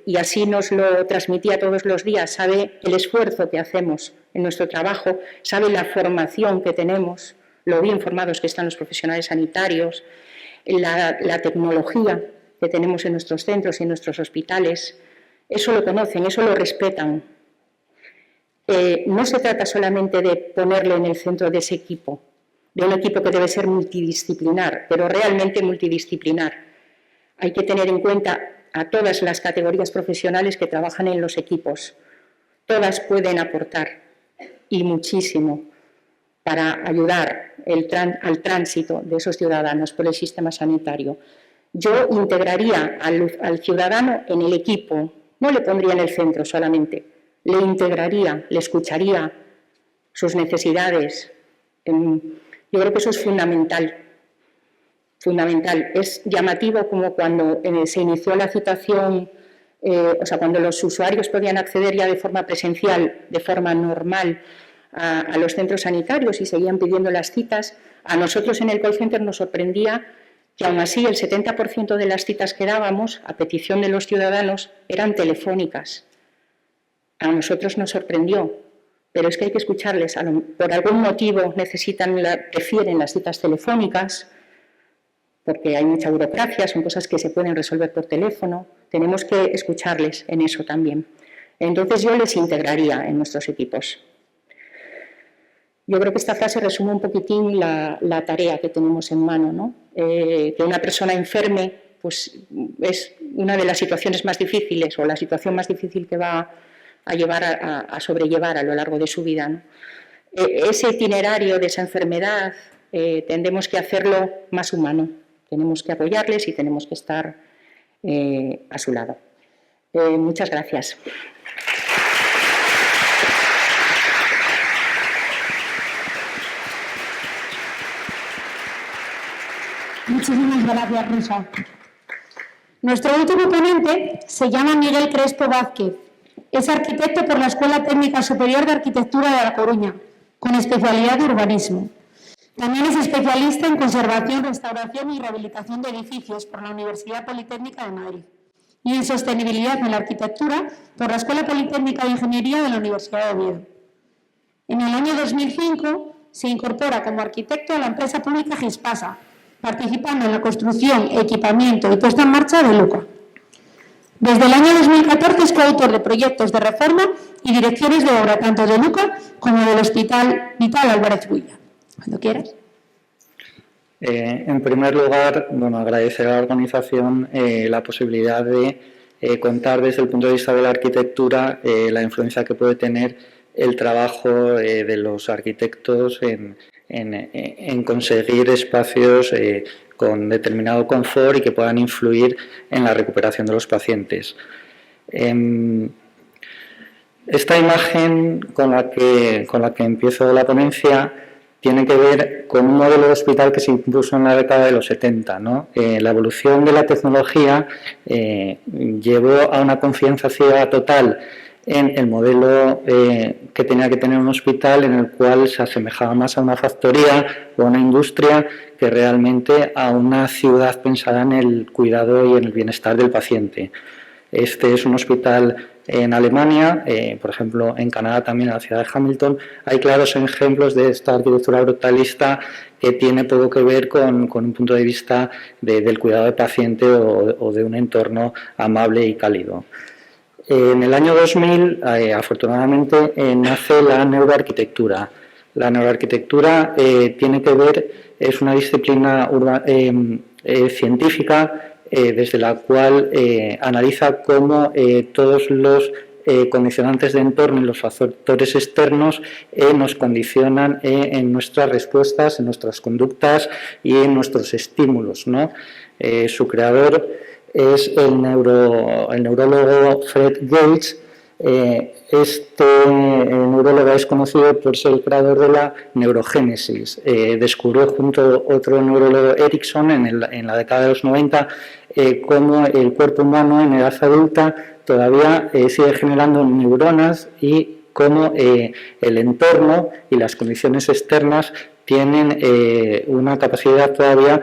y así nos lo transmitía todos los días, sabe el esfuerzo que hacemos en nuestro trabajo, sabe la formación que tenemos, lo bien formados que están los profesionales sanitarios, la tecnología que tenemos en nuestros centros y en nuestros hospitales. Eso lo conocen, eso lo respetan. No se trata solamente de ponerle en el centro de ese equipo, de un equipo que debe ser multidisciplinar, pero realmente multidisciplinar. Hay que tener en cuenta a todas las categorías profesionales que trabajan en los equipos. Todas pueden aportar, y muchísimo, para ayudar al tránsito de esos ciudadanos por el sistema sanitario. Yo integraría al ciudadano en el equipo, no le pondría en el centro solamente, le integraría, le escucharía sus necesidades. Yo creo que eso es fundamental. Es llamativo como cuando se inició la citación, cuando los usuarios podían acceder ya de forma presencial, de forma normal, a los centros sanitarios y seguían pidiendo las citas. A nosotros en el call center nos sorprendía que aún así el 70% de las citas que dábamos, a petición de los ciudadanos, eran telefónicas. A nosotros nos sorprendió, pero es que hay que escucharles. Por algún motivo prefieren las citas telefónicas, porque hay mucha burocracia, son cosas que se pueden resolver por teléfono. Tenemos que escucarles en eso también. Entonces yo les integraría en nuestros equipos. Yo creo que esta frase resume un poquitín la tarea que tenemos en mano, ¿no? Que una persona enferme pues, es una de las situaciones más difíciles o la situación más difícil que va a llevar a sobrellevar a lo largo de su vida, ¿no? Ese itinerario de esa enfermedad tendremos que hacerlo más humano. Tenemos que apoyarles y tenemos que estar a su lado. Muchas gracias. Muchísimas gracias, Rosa. Nuestro último ponente se llama Miguel Crespo Vázquez. Es arquitecto por la Escuela Técnica Superior de Arquitectura de La Coruña, con especialidad de urbanismo. También es especialista en conservación, restauración y rehabilitación de edificios por la Universidad Politécnica de Madrid y en sostenibilidad en la arquitectura por la Escuela Politécnica de Ingeniería de la Universidad de Oviedo. En el año 2005 se incorpora como arquitecto a la empresa pública Gispasa, participando en la construcción, equipamiento y puesta en marcha de Luca. Desde el año 2014 es coautor de proyectos de reforma y direcciones de obra tanto de Luca como del Hospital Vital Álvarez Builla. Cuando quieras. En primer lugar, agradecer a la organización la posibilidad de contar desde el punto de vista de la arquitectura la influencia que puede tener el trabajo de los arquitectos en conseguir espacios con determinado confort y que puedan influir en la recuperación de los pacientes. Esta imagen con la que empiezo la ponencia tiene que ver con un modelo de hospital que se impuso en la década de los 70, ¿no? La evolución de la tecnología llevó a una confianza ciega total en el modelo que tenía que tener un hospital, en el cual se asemejaba más a una factoría o a una industria que realmente a una ciudad pensada en el cuidado y en el bienestar del paciente. Este es un hospital en Alemania, por ejemplo en Canadá también, en la ciudad de Hamilton. Hay claros ejemplos de esta arquitectura brutalista que tiene poco que ver con un punto de vista del cuidado del paciente o de un entorno amable y cálido. En el año 2000, afortunadamente, nace la neuroarquitectura. La neuroarquitectura tiene que ver, es una disciplina científica desde la cual analiza cómo todos los condicionantes de entorno y los factores externos nos condicionan en nuestras respuestas, en nuestras conductas y en nuestros estímulos, ¿no? Su creador es el neurólogo Fred Gage. Este neurólogo es conocido por ser el creador de la neurogénesis. Descubrió junto a otro neurólogo, Erickson, en la década de los 90, cómo el cuerpo humano en edad adulta todavía sigue generando neuronas y cómo el entorno y las condiciones externas tienen una capacidad todavía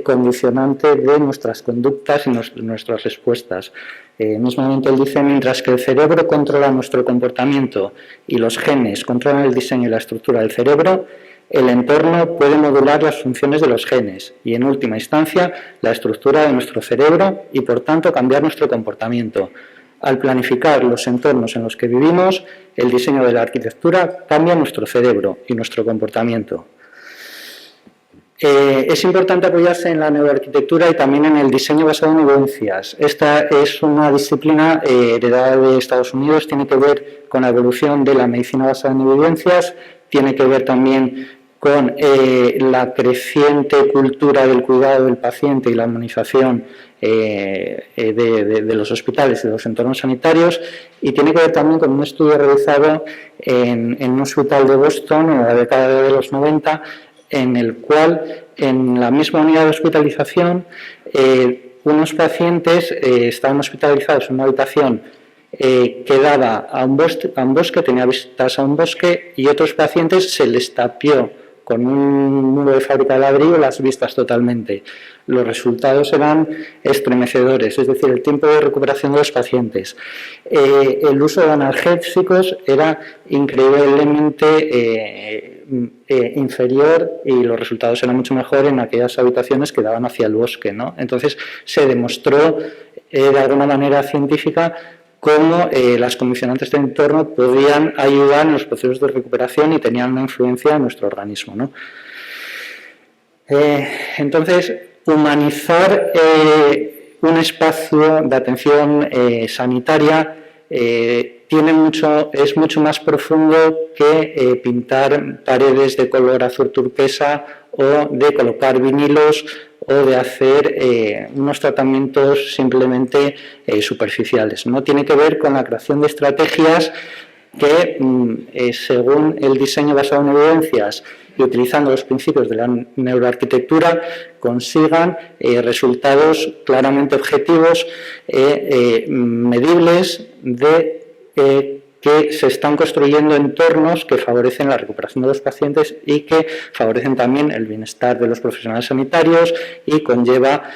condicionante de nuestras conductas y nuestras respuestas. Mismamente él dice, mientras que el cerebro controla nuestro comportamiento y los genes controlan el diseño y la estructura del cerebro, el entorno puede modular las funciones de los genes y, en última instancia, la estructura de nuestro cerebro y, por tanto, cambiar nuestro comportamiento. Al planificar los entornos en los que vivimos, el diseño de la arquitectura cambia nuestro cerebro y nuestro comportamiento. Es importante apoyarse en la neuroarquitectura y también en el diseño basado en evidencias. Esta es una disciplina heredada de Estados Unidos, tiene que ver con la evolución de la medicina basada en evidencias, tiene que ver también con la creciente cultura del cuidado del paciente y la humanización de los hospitales y de los entornos sanitarios, y tiene que ver también con un estudio realizado en un hospital de Boston en la década de los 90, en el cual en la misma unidad de hospitalización unos pacientes estaban hospitalizados en una habitación que daba a un bosque, tenía vistas a un bosque, y otros pacientes se les tapió con un muro de fábrica de ladrillo las vistas totalmente. Los resultados eran estremecedores, es decir, el tiempo de recuperación de los pacientes. El uso de analgésicos era increíblemente inferior y los resultados eran mucho mejor en aquellas habitaciones que daban hacia el bosque, ¿no? Entonces se demostró de alguna manera científica cómo las condicionantes del entorno podían ayudar en los procesos de recuperación y tenían una influencia en nuestro organismo, ¿no? Entonces, humanizar un espacio de atención sanitaria es mucho más profundo que pintar paredes de color azul turquesa o de colocar vinilos o de hacer unos tratamientos simplemente superficiales, ¿no? Tiene que ver con la creación de estrategias que, según el diseño basado en evidencias y utilizando los principios de la neuroarquitectura, consigan resultados claramente objetivos, medibles, que se están construyendo entornos que favorecen la recuperación de los pacientes y que favorecen también el bienestar de los profesionales sanitarios y conlleva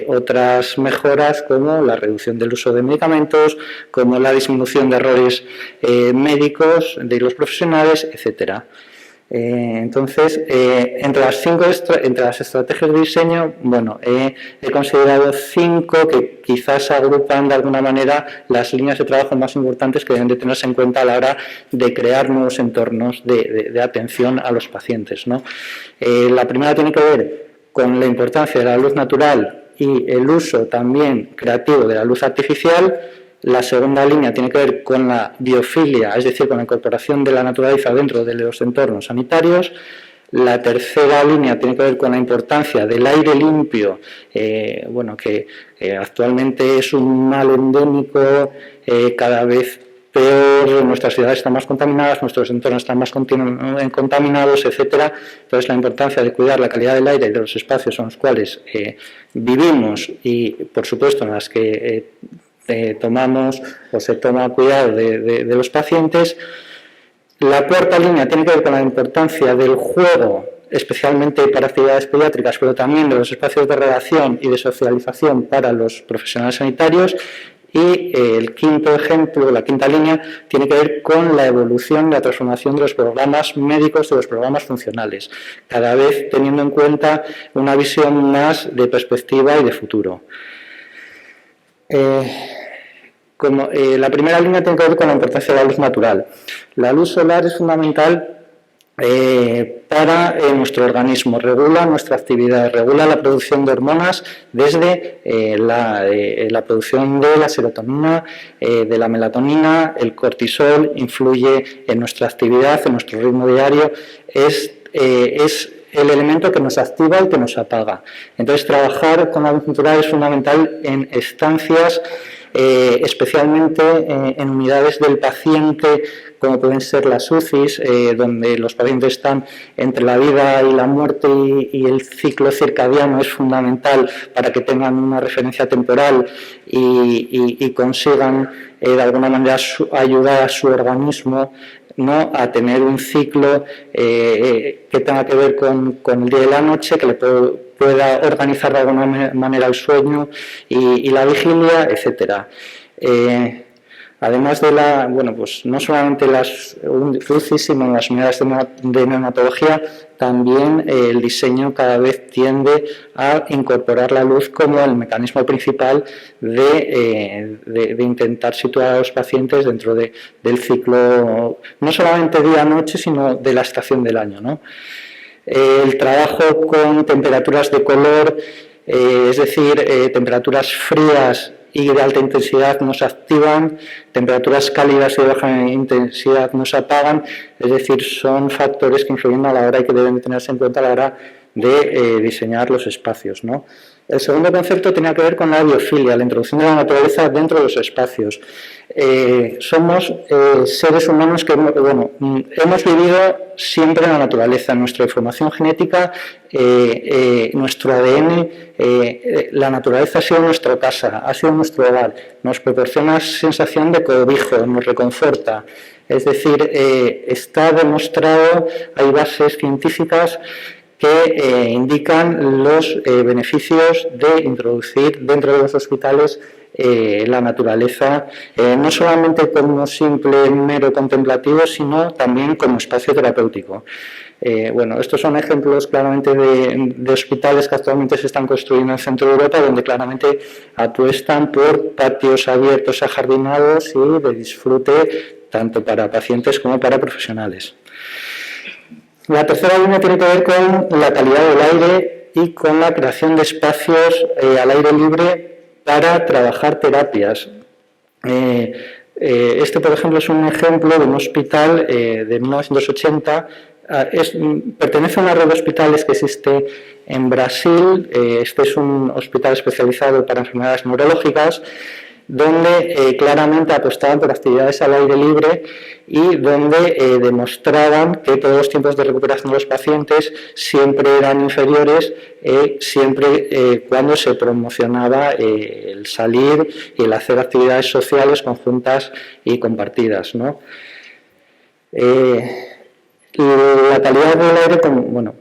otras mejoras como la reducción del uso de medicamentos, como la disminución de errores médicos de los profesionales, etcétera. Entonces, entre las estrategias de diseño, bueno, he considerado 5 que quizás agrupan de alguna manera las líneas de trabajo más importantes que deben de tenerse en cuenta a la hora de crear nuevos entornos de atención a los pacientes, ¿no? La primera tiene que ver con la importancia de la luz natural y el uso también creativo de la luz artificial. La segunda línea tiene que ver con la biofilia, es decir, con la incorporación de la naturaleza dentro de los entornos sanitarios. La tercera línea tiene que ver con la importancia del aire limpio, bueno, que actualmente es un mal endémico, cada vez peor, nuestras ciudades están más contaminadas, nuestros entornos están más contaminados, etcétera. Entonces, la importancia de cuidar la calidad del aire y de los espacios en los cuales vivimos y, por supuesto, en las que tomamos o se toma cuidado de los pacientes. La cuarta línea tiene que ver con la importancia del juego, especialmente para actividades pediátricas, pero también de los espacios de relación y de socialización para los profesionales sanitarios. Y el quinto ejemplo, la quinta línea, tiene que ver con la evolución, la transformación de los programas médicos, de los programas funcionales, cada vez teniendo en cuenta una visión más de perspectiva y de futuro. La primera línea tiene que ver con la importancia de la luz natural. La luz solar es fundamental para nuestro organismo, regula nuestra actividad, regula la producción de hormonas desde la producción de la serotonina, de la melatonina, el cortisol, influye en nuestra actividad, en nuestro ritmo diario, es el elemento que nos activa y que nos apaga. Entonces, trabajar con la luz natural es fundamental en estancias, especialmente en unidades del paciente, como pueden ser las UCIs, donde los pacientes están entre la vida y la muerte y el ciclo circadiano es fundamental para que tengan una referencia temporal y consigan de alguna manera ayudar a su organismo, ¿no?, a tener un ciclo que tenga que ver con el día y la noche, que le pueda organizar de alguna manera el sueño y la vigilia, etcétera. Además de pues no solamente las UCI, sino las unidades de neonatología, también el diseño cada vez tiende a incorporar la luz como el mecanismo principal de intentar situar a los pacientes dentro del ciclo, no solamente día-noche, sino de la estación del año, ¿no? El trabajo con temperaturas de color, es decir, temperaturas frías y de alta intensidad nos activan, temperaturas cálidas y de baja intensidad nos apagan, es decir, son factores que influyen a la hora y que deben tenerse en cuenta a la hora de diseñar los espacios, ¿no? El segundo concepto tenía que ver con la biofilia, la introducción de la naturaleza dentro de los espacios. Somos seres humanos que hemos vivido siempre en la naturaleza, nuestra información genética, nuestro ADN, la naturaleza ha sido nuestra casa, ha sido nuestro hogar, nos proporciona sensación de cobijo, nos reconforta. Es decir, está demostrado, hay bases científicas que indican los beneficios de introducir dentro de los hospitales la naturaleza, no solamente como simple mero contemplativo, sino también como espacio terapéutico. Estos son ejemplos claramente de hospitales que actualmente se están construyendo en el centro de Europa, donde claramente apuestan por patios abiertos, ajardinados y de disfrute tanto para pacientes como para profesionales. La tercera línea tiene que ver con la calidad del aire y con la creación de espacios al aire libre para trabajar terapias. Este, por ejemplo, es un ejemplo de un hospital de 1980. Pertenece a una red de hospitales que existe en Brasil. Este es un hospital especializado para enfermedades neurológicas, donde claramente apostaban por actividades al aire libre y donde demostraban que todos los tiempos de recuperación de los pacientes siempre eran inferiores, siempre cuando se promocionaba el salir y el hacer actividades sociales conjuntas y compartidas, ¿no? La calidad del aire, como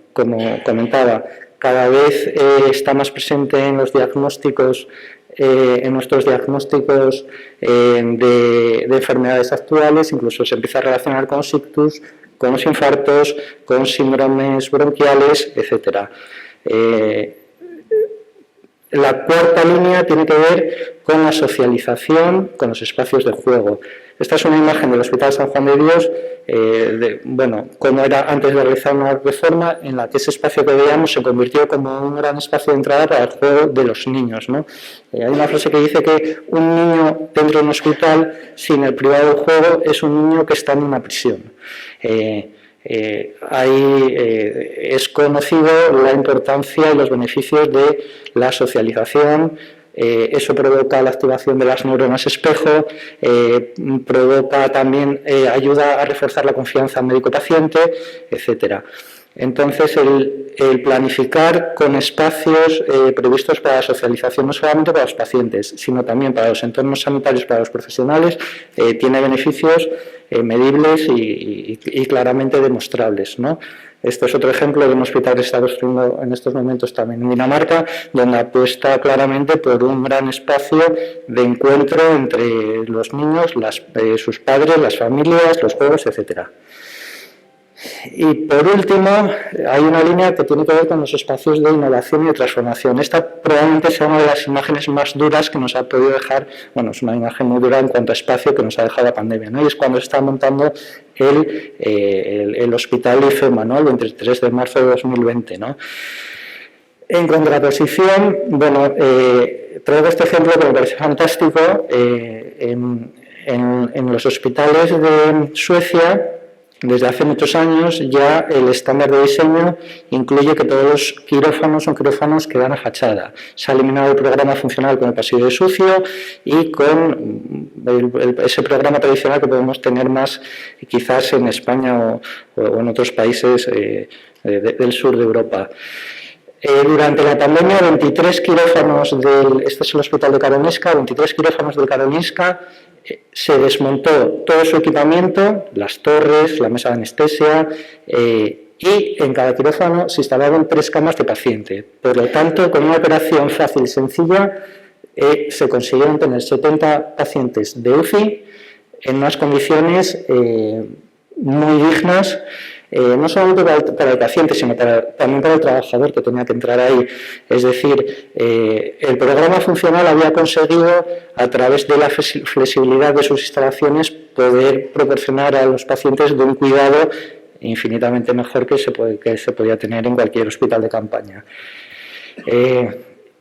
comentaba, cada vez está más presente en los diagnósticos, en nuestros diagnósticos de enfermedades actuales. Incluso se empieza a relacionar con los ictus, con los infartos, con síndromes bronquiales, etc. La cuarta línea tiene que ver con la socialización, con los espacios de juego. Esta es una imagen del Hospital San Juan de Dios, como era antes de realizar una reforma, en la que ese espacio que veíamos se convirtió como un gran espacio de entrada para el juego de los niños, ¿no? Hay una frase que dice que un niño dentro de un hospital sin el privado del juego es un niño que está en una prisión. Es conocido la importancia y los beneficios de la socialización. Eso provoca la activación de las neuronas espejo, provoca también, ayuda a reforzar la confianza médico-paciente, etc. Entonces, el planificar con espacios previstos para la socialización, no solamente para los pacientes, sino también para los entornos sanitarios, para los profesionales, tiene beneficios medibles y claramente demostrables, ¿no? Esto es otro ejemplo de un hospital que se está construyendo en estos momentos también en Dinamarca, donde apuesta claramente por un gran espacio de encuentro entre los niños, sus padres, las familias, los juegos, etc. Y por último, hay una línea que tiene que ver con los espacios de innovación y de transformación. Esta probablemente sea una de las imágenes más duras que nos ha podido dejar, es una imagen muy dura en cuanto a espacio que nos ha dejado la pandemia, ¿no? Y es cuando se está montando el hospital IFEMA, ¿no? El 23 de marzo de 2020, ¿no? En contraposición, traigo este ejemplo que me parece fantástico. En los hospitales de Suecia, desde hace muchos años, ya el estándar de diseño incluye que todos los quirófanos son quirófanos que dan a fachada. Se ha eliminado el programa funcional con el pasillo de sucio y con ese programa tradicional que podemos tener más quizás en España o en otros países del sur de Europa. Durante la pandemia, 23 quirófanos este es el hospital de Karolinska, 23 quirófanos del Karolinska, se desmontó todo su equipamiento, las torres, la mesa de anestesia, y en cada quirófano se instalaron 3 camas de paciente. Por lo tanto, con una operación fácil y sencilla, se consiguieron tener 70 pacientes de UCI en unas condiciones muy dignas, no solamente para el paciente, sino también para el trabajador que tenía que entrar ahí. Es decir, el programa funcional había conseguido, a través de la flexibilidad de sus instalaciones, poder proporcionar a los pacientes de un cuidado infinitamente mejor que se podía tener en cualquier hospital de campaña.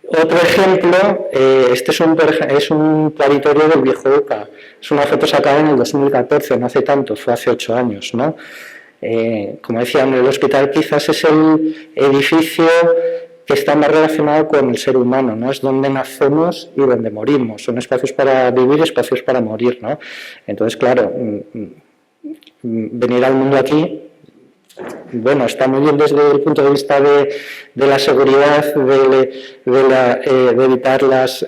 Otro ejemplo, este es un paritorio del Viejo Oca. Es una foto sacada en el 2014, no hace tanto, fue hace 8 años, ¿no? Como decía, el hospital quizás es el edificio que está más relacionado con el ser humano, ¿no? Es donde nacemos y donde morimos. Son espacios para vivir y espacios para morir, ¿no? Entonces, claro, venir al mundo aquí, está muy bien desde el punto de vista de la seguridad, de evitar las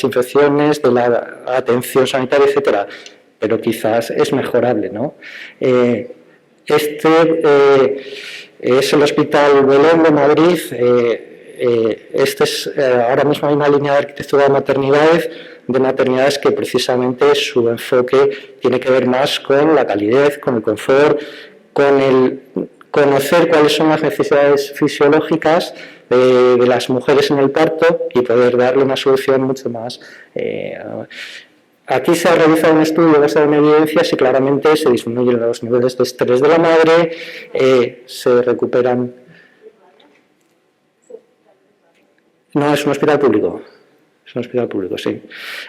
infecciones, de la atención sanitaria, etcétera, pero quizás es mejorable, ¿no? Este es el Hospital Belén de Madrid. Ahora mismo hay una línea de arquitectura de maternidades que precisamente su enfoque tiene que ver más con la calidez, con el confort, con el conocer cuáles son las necesidades fisiológicas de las mujeres en el parto y poder darle una solución mucho más. Aquí se ha realizado un estudio basado en evidencias y claramente se disminuyen los niveles de estrés de la madre, se recuperan. No, es un hospital público. Es un hospital público, sí.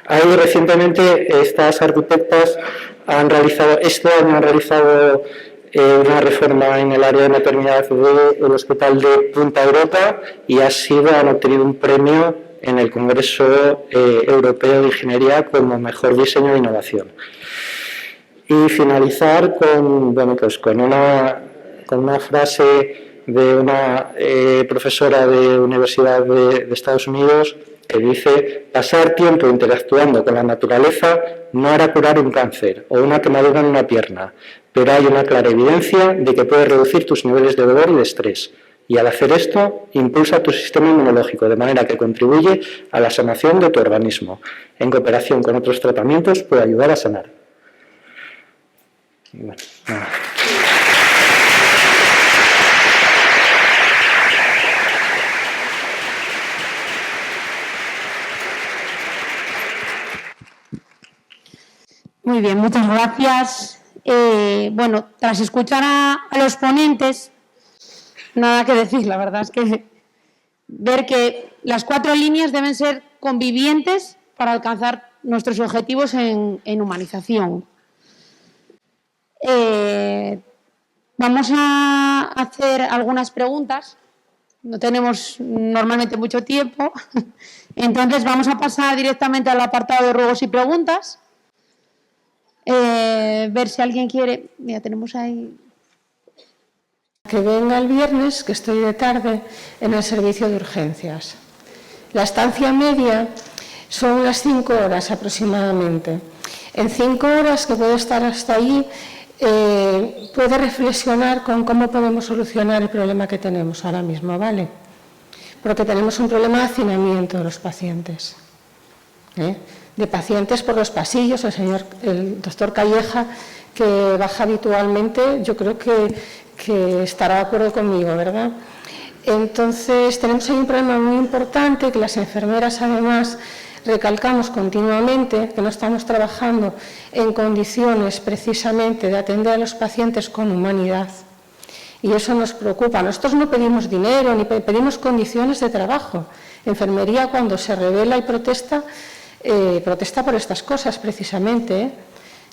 Ahí recientemente estas arquitectas este año han realizado una reforma en el área de maternidad del Hospital de Punta Europa y han obtenido un premio en el Congreso Europeo de Ingeniería como mejor diseño de innovación. Y finalizar con una frase de una profesora de Universidad de Estados Unidos que dice: pasar tiempo interactuando con la naturaleza no hará curar un cáncer o una quemadura en una pierna, pero hay una clara evidencia de que puedes reducir tus niveles de dolor y de estrés. Y al hacer esto, impulsa tu sistema inmunológico, de manera que contribuye a la sanación de tu organismo. En cooperación con otros tratamientos puede ayudar a sanar. Bueno, nada. Muy bien, muchas gracias. Bueno, tras escuchar a los ponentes, nada que decir, la verdad es que ver que las 4 líneas deben ser convivientes para alcanzar nuestros objetivos en humanización. Vamos a hacer algunas preguntas, no tenemos normalmente mucho tiempo, entonces vamos a pasar directamente al apartado de ruegos y preguntas. Ver si alguien quiere. Mira, tenemos ahí. Que venga el viernes, que estoy de tarde en el servicio de urgencias. La estancia media son unas 5 horas aproximadamente. En 5 horas que puedo estar hasta allí, puede reflexionar con cómo podemos solucionar el problema que tenemos ahora mismo, ¿vale? Porque tenemos un problema de hacinamiento de los pacientes. De pacientes por los pasillos, el doctor Calleja, que baja habitualmente, yo creo que estará de acuerdo conmigo, ¿verdad? Entonces, tenemos ahí un problema muy importante, que las enfermeras además recalcamos continuamente, que no estamos trabajando en condiciones precisamente de atender a los pacientes con humanidad. Y eso nos preocupa. Nosotros no pedimos dinero, ni pedimos condiciones de trabajo. Enfermería, cuando se revela y protesta, protesta por estas cosas precisamente.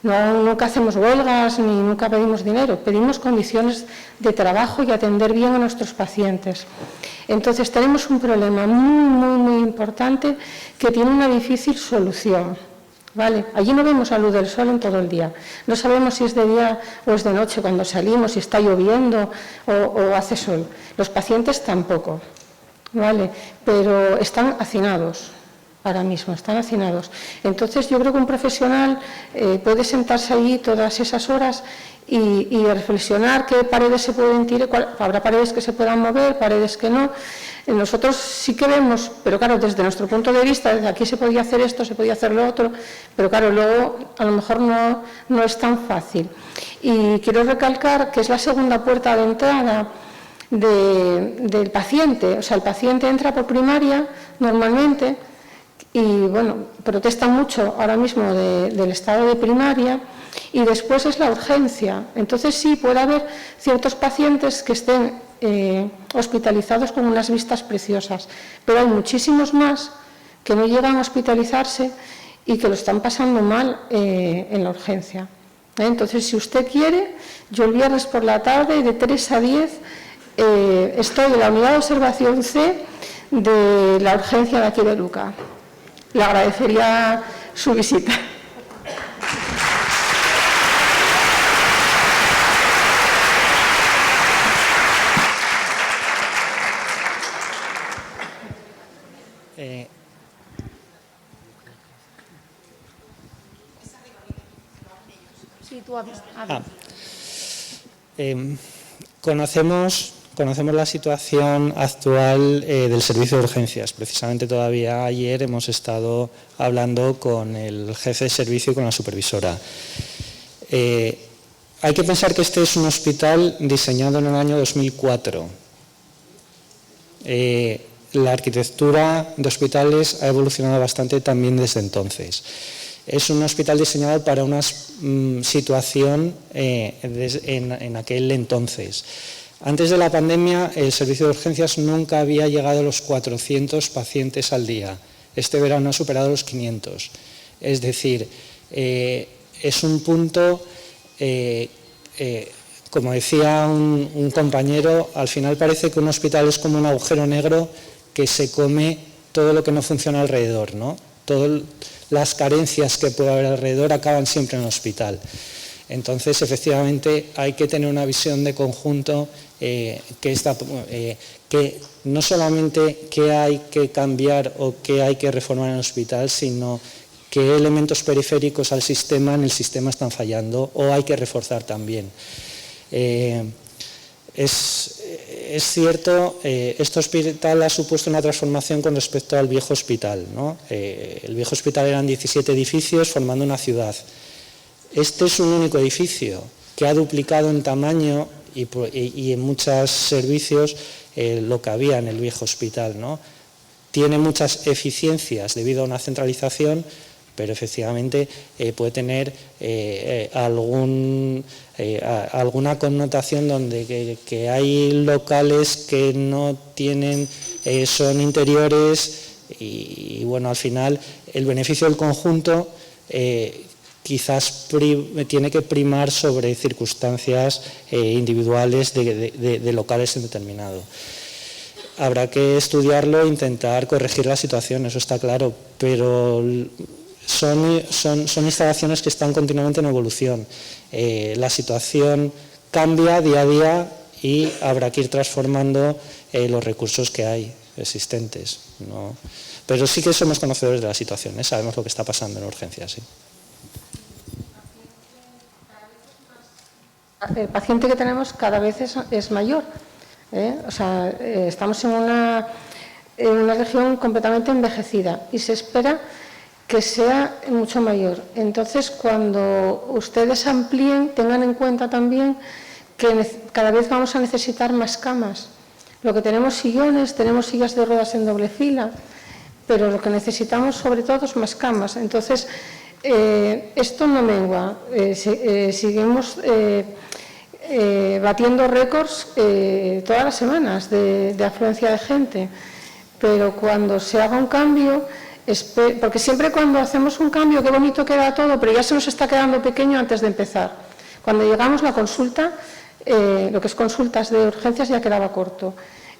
Nunca hacemos huelgas ni nunca pedimos dinero, pedimos condiciones de trabajo y atender bien a nuestros pacientes. Entonces tenemos un problema muy importante que tiene una difícil solución. ¿Vale? Allí no vemos la luz del sol en todo el día, no sabemos si es de día o es de noche cuando salimos, si está lloviendo o hace sol. Los pacientes tampoco, ¿vale? Pero están hacinados. Ahora mismo, están hacinados. Entonces, yo creo que un profesional puede sentarse allí todas esas horas y reflexionar qué paredes se pueden tirar, habrá paredes que se puedan mover, paredes que no. Nosotros sí que vemos, pero claro, desde nuestro punto de vista, desde aquí se podía hacer esto, se podía hacer lo otro, pero claro, luego a lo mejor no es tan fácil. Y quiero recalcar que es la segunda puerta de entrada del paciente. O sea, el paciente entra por primaria normalmente, y bueno, protesta mucho ahora mismo del estado de primaria, y después es la urgencia. Entonces sí, puede haber ciertos pacientes que estén hospitalizados con unas vistas preciosas, pero hay muchísimos más que no llegan a hospitalizarse y que lo están pasando mal en la urgencia. Entonces, si usted quiere, yo el viernes por la tarde de 3 a 10 estoy en la unidad de observación C de la urgencia de aquí de Luca. Le agradecería su visita. Sí, tú hablas. Conocemos la situación actual del servicio de urgencias. Precisamente todavía ayer hemos estado hablando con el jefe de servicio y con la supervisora. Hay que pensar que este es un hospital diseñado en el año 2004. La arquitectura de hospitales ha evolucionado bastante también desde entonces. Es un hospital diseñado para una situación en aquel entonces. Antes de la pandemia, el servicio de urgencias nunca había llegado a los 400 pacientes al día. este verano ha superado los 500. Es decir, es un punto, como decía un compañero, al final parece que un hospital es como un agujero negro que se come todo lo que no funciona alrededor, ¿no? Todas las carencias que puede haber alrededor acaban siempre en el hospital. Entonces, efectivamente, hay que tener una visión de conjunto que no solamente qué hay que cambiar o qué hay que reformar en el hospital, sino qué elementos periféricos al sistema en el sistema están fallando o hay que reforzar también. Es cierto, este hospital ha supuesto una transformación con respecto al viejo hospital, ¿no? El viejo hospital eran 17 edificios formando una ciudad. Este es un único edificio que ha duplicado en tamaño y en muchos servicios lo que había en el viejo hospital, ¿no? Tiene muchas eficiencias debido a una centralización, pero efectivamente puede tener alguna connotación donde que hay locales que no tienen, son interiores y bueno, al final el beneficio del conjunto quizás tiene que primar sobre circunstancias individuales de locales en determinado. Habrá que estudiarlo e intentar corregir la situación, eso está claro, pero son instalaciones que están continuamente en evolución. La situación cambia día a día y habrá que ir transformando los recursos que hay existentes, ¿no? Pero sí que somos conocedores de la situación, sabemos lo que está pasando en urgencias. ¿Sí? El paciente que tenemos cada vez es mayor. O sea, estamos en una región completamente envejecida y se espera que sea mucho mayor. Entonces, cuando ustedes amplíen, tengan en cuenta también que cada vez vamos a necesitar más camas. Lo que tenemos sillones, tenemos sillas de ruedas en doble fila, pero lo que necesitamos sobre todo es más camas. Entonces, esto no mengua. Seguimos batiendo récords todas las semanas de afluencia de gente, pero cuando se haga un cambio, porque siempre cuando hacemos un cambio, qué bonito queda todo, pero ya se nos está quedando pequeño antes de empezar. Cuando llegamos la consulta, lo que es consultas de urgencias ya quedaba corto.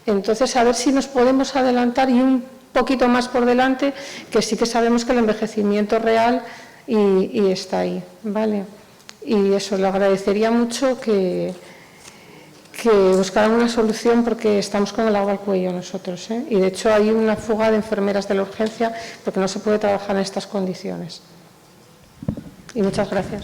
Entonces, a ver si nos podemos adelantar y un poquito más por delante, que sí que sabemos que el envejecimiento real y está ahí, ¿vale? Y eso, le agradecería mucho que buscaran una solución porque estamos con el agua al cuello nosotros, ¿eh? Y de hecho hay una fuga de enfermeras de la urgencia porque no se puede trabajar en estas condiciones. Y muchas gracias.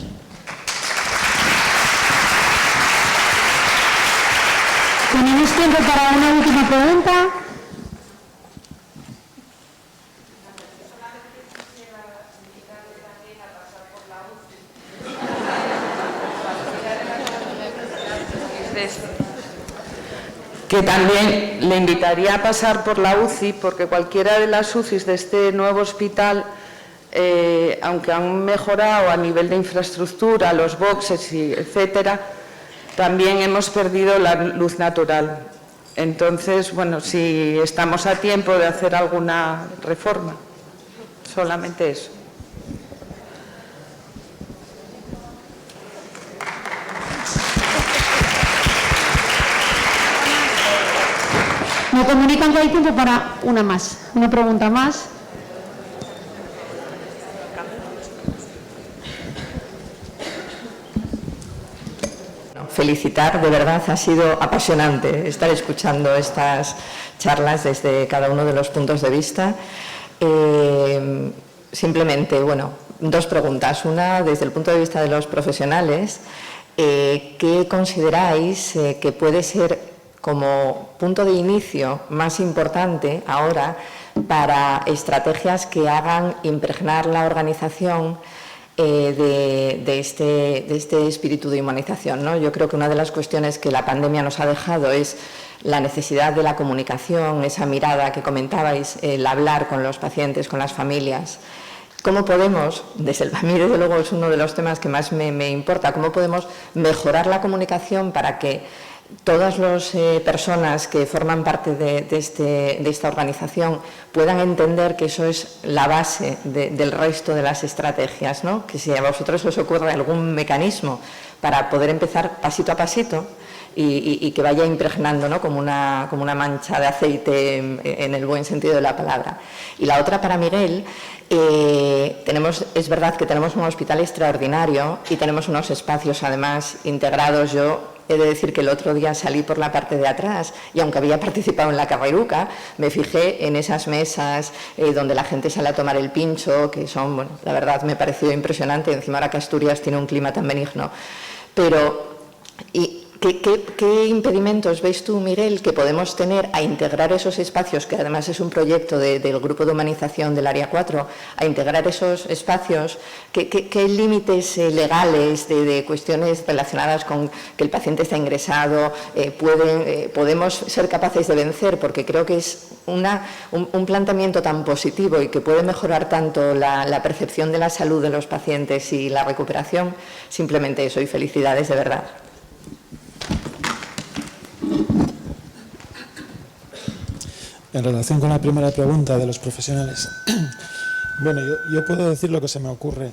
Tenemos tiempo para una última pregunta. Que también le invitaría a pasar por la UCI, porque cualquiera de las UCIs de este nuevo hospital, aunque han mejorado a nivel de infraestructura, los boxes, etcétera, también hemos perdido la luz natural. Entonces, bueno, si estamos a tiempo de hacer alguna reforma, solamente eso. Me comunican que hay tiempo para una pregunta más. Felicitar, de verdad, ha sido apasionante estar escuchando estas charlas desde cada uno de los puntos de vista. Simplemente, bueno, dos preguntas. Una, desde el punto de vista de los profesionales, ¿qué consideráis que puede ser como punto de inicio más importante ahora para estrategias que hagan impregnar la organización de este espíritu de humanización, ¿no? Yo creo que una de las cuestiones que la pandemia nos ha dejado es la necesidad de la comunicación, esa mirada que comentabais, el hablar con los pacientes, con las familias. ¿Cómo podemos, a mí desde luego es uno de los temas que más me importa, cómo podemos mejorar la comunicación para que todas las personas que forman parte de esta organización puedan entender que eso es la base del resto de las estrategias, ¿no? Que si a vosotros os ocurre algún mecanismo para poder empezar pasito a pasito y que vaya impregnando, ¿no? como una mancha de aceite en el buen sentido de la palabra. Y la otra para Miguel, es verdad que tenemos un hospital extraordinario y tenemos unos espacios además integrados. Yo he de decir que el otro día salí por la parte de atrás y aunque había participado en la carreruca, me fijé en esas mesas donde la gente sale a tomar el pincho, que son, bueno, la verdad me pareció impresionante. Encima ahora que Asturias tiene un clima tan benigno. Pero, ¿qué impedimentos ves tú, Miguel, que podemos tener a integrar esos espacios, que además es un proyecto del Grupo de Humanización del Área 4, a integrar esos espacios? ¿Qué límites legales de cuestiones relacionadas con que el paciente está ingresado podemos ser capaces de vencer? Porque creo que es un planteamiento tan positivo y que puede mejorar tanto la percepción de la salud de los pacientes y la recuperación. Simplemente eso, y felicidades de verdad. En relación con la primera pregunta de los profesionales, bueno, yo puedo decir lo que se me ocurre.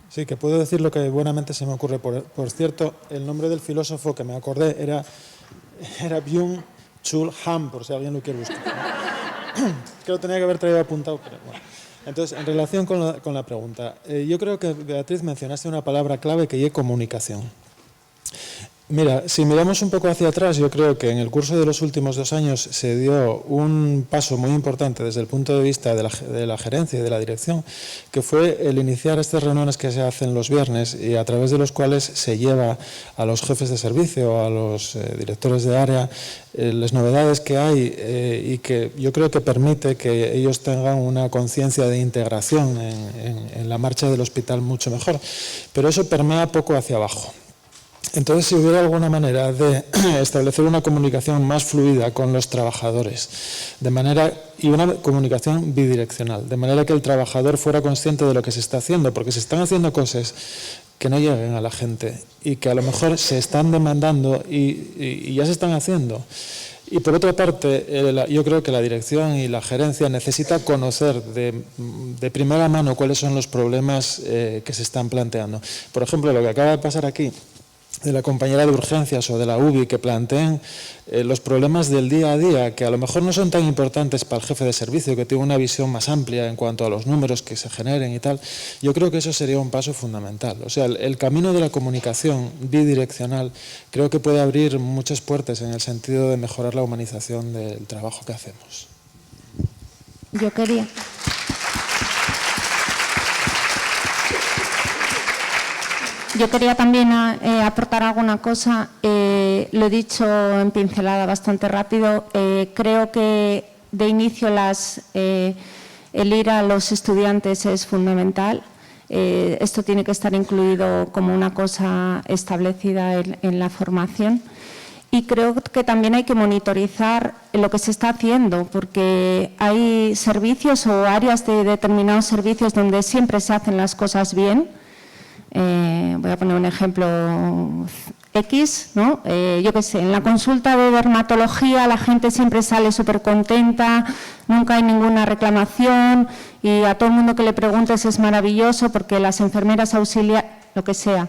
Sí, que puedo decir lo que buenamente se me ocurre. Por cierto, el nombre del filósofo que me acordé era Byung-Chul Han, por si alguien lo quiere buscar. Que lo tenía que haber traído apuntado, pero bueno. Entonces, en relación con la pregunta, yo creo que, Beatriz, mencionaste una palabra clave que es comunicación. Mira, si miramos un poco hacia atrás, yo creo que en el curso de los últimos 2 años se dio un paso muy importante desde el punto de vista de la gerencia y de la dirección, que fue el iniciar estas reuniones que se hacen los viernes y a través de los cuales se lleva a los jefes de servicio, a los directores de área, las novedades que hay y que yo creo que permite que ellos tengan una conciencia de integración en la marcha del hospital mucho mejor. Pero eso permea poco hacia abajo. Entonces, si hubiera alguna manera de establecer una comunicación más fluida con los trabajadores, y una comunicación bidireccional, de manera que el trabajador fuera consciente de lo que se está haciendo, porque se están haciendo cosas que no lleguen a la gente y que a lo mejor se están demandando y ya se están haciendo. Y por otra parte, yo creo que la dirección y la gerencia necesita conocer de primera mano cuáles son los problemas que se están planteando. Por ejemplo, lo que acaba de pasar aquí, de la compañera de urgencias o de la UBI, que planteen los problemas del día a día, que a lo mejor no son tan importantes para el jefe de servicio, que tiene una visión más amplia en cuanto a los números que se generen y tal. Yo creo que eso sería un paso fundamental. O sea, el camino de la comunicación bidireccional creo que puede abrir muchas puertas en el sentido de mejorar la humanización del trabajo que hacemos. Yo quería también aportar alguna cosa. Lo he dicho en pincelada bastante rápido. Creo que de inicio el ir a los estudiantes es fundamental. Esto tiene que estar incluido como una cosa establecida en la formación. Y creo que también hay que monitorizar lo que se está haciendo, porque hay servicios o áreas de determinados servicios donde siempre se hacen las cosas bien. Voy a poner un ejemplo X, ¿no? Yo qué sé, en la consulta de dermatología la gente siempre sale súper contenta, nunca hay ninguna reclamación y a todo el mundo que le preguntes es maravilloso porque las enfermeras auxiliares, lo que sea.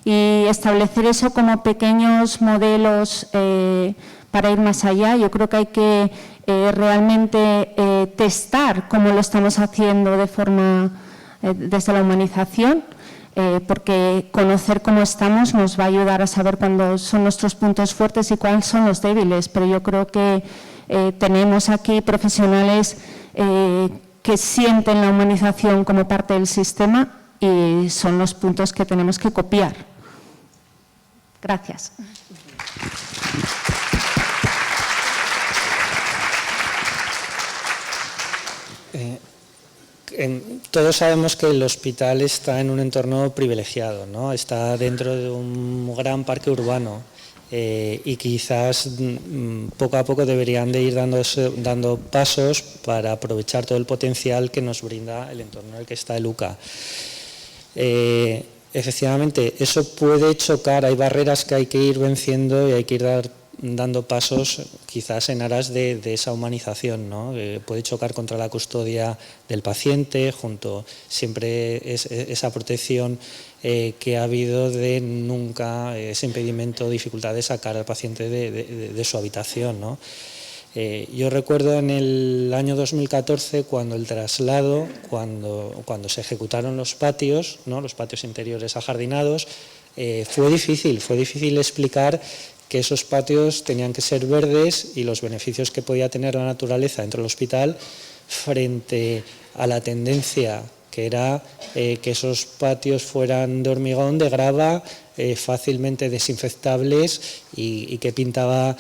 Y establecer eso como pequeños modelos para ir más allá. Yo creo que hay que realmente testar cómo lo estamos haciendo de forma desde la humanización. Porque conocer cómo estamos nos va a ayudar a saber cuándo son nuestros puntos fuertes y cuáles son los débiles. Pero yo creo que tenemos aquí profesionales que sienten la humanización como parte del sistema y son los puntos que tenemos que copiar. Gracias. Todos sabemos que el hospital está en un entorno privilegiado, ¿no? Está dentro de un gran parque urbano y quizás poco a poco deberían de ir dando pasos para aprovechar todo el potencial que nos brinda el entorno en el que está el UCA. efectivamente, eso puede chocar, hay barreras que hay que ir venciendo y hay que ir dando pasos quizás en aras de esa humanización, ¿no? Puede chocar contra la custodia del paciente, junto siempre esa protección que ha habido de nunca ese impedimento o dificultad de sacar al paciente de su habitación, ¿no? Yo recuerdo en el año 2014 cuando el traslado, cuando se ejecutaron los patios, ¿no? Los patios interiores ajardinados, fue difícil explicar que esos patios tenían que ser verdes y los beneficios que podía tener la naturaleza dentro del hospital frente a la tendencia que era que esos patios fueran de hormigón, de grava, fácilmente desinfectables y que pintaba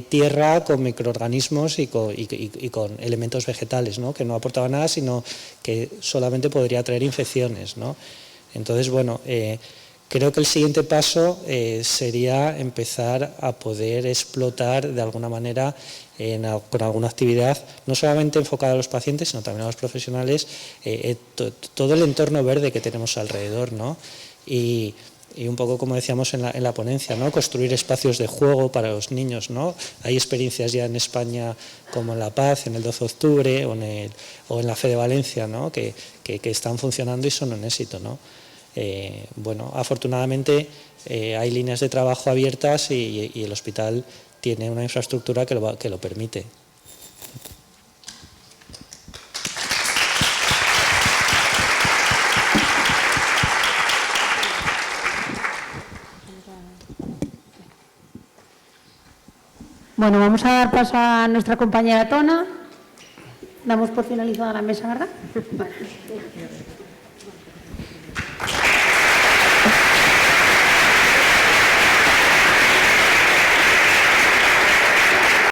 tierra con microorganismos y con elementos vegetales, ¿no? Que no aportaba nada, sino que solamente podría traer infecciones, ¿no? Entonces, bueno, creo que el siguiente paso sería empezar a poder explotar de alguna manera con alguna actividad, no solamente enfocada a los pacientes, sino también a los profesionales, todo el entorno verde que tenemos alrededor, ¿no? Y un poco como decíamos en la ponencia, ¿no? Construir espacios de juego para los niños, ¿no? Hay experiencias ya en España como en La Paz, en el 12 de octubre o en la FE de Valencia, ¿no? que están funcionando y son un éxito, ¿no? Bueno, afortunadamente hay líneas de trabajo abiertas y el hospital tiene una infraestructura que lo permite. Bueno, vamos a dar paso a nuestra compañera Tona. Damos por finalizada la mesa, ¿verdad? Vale.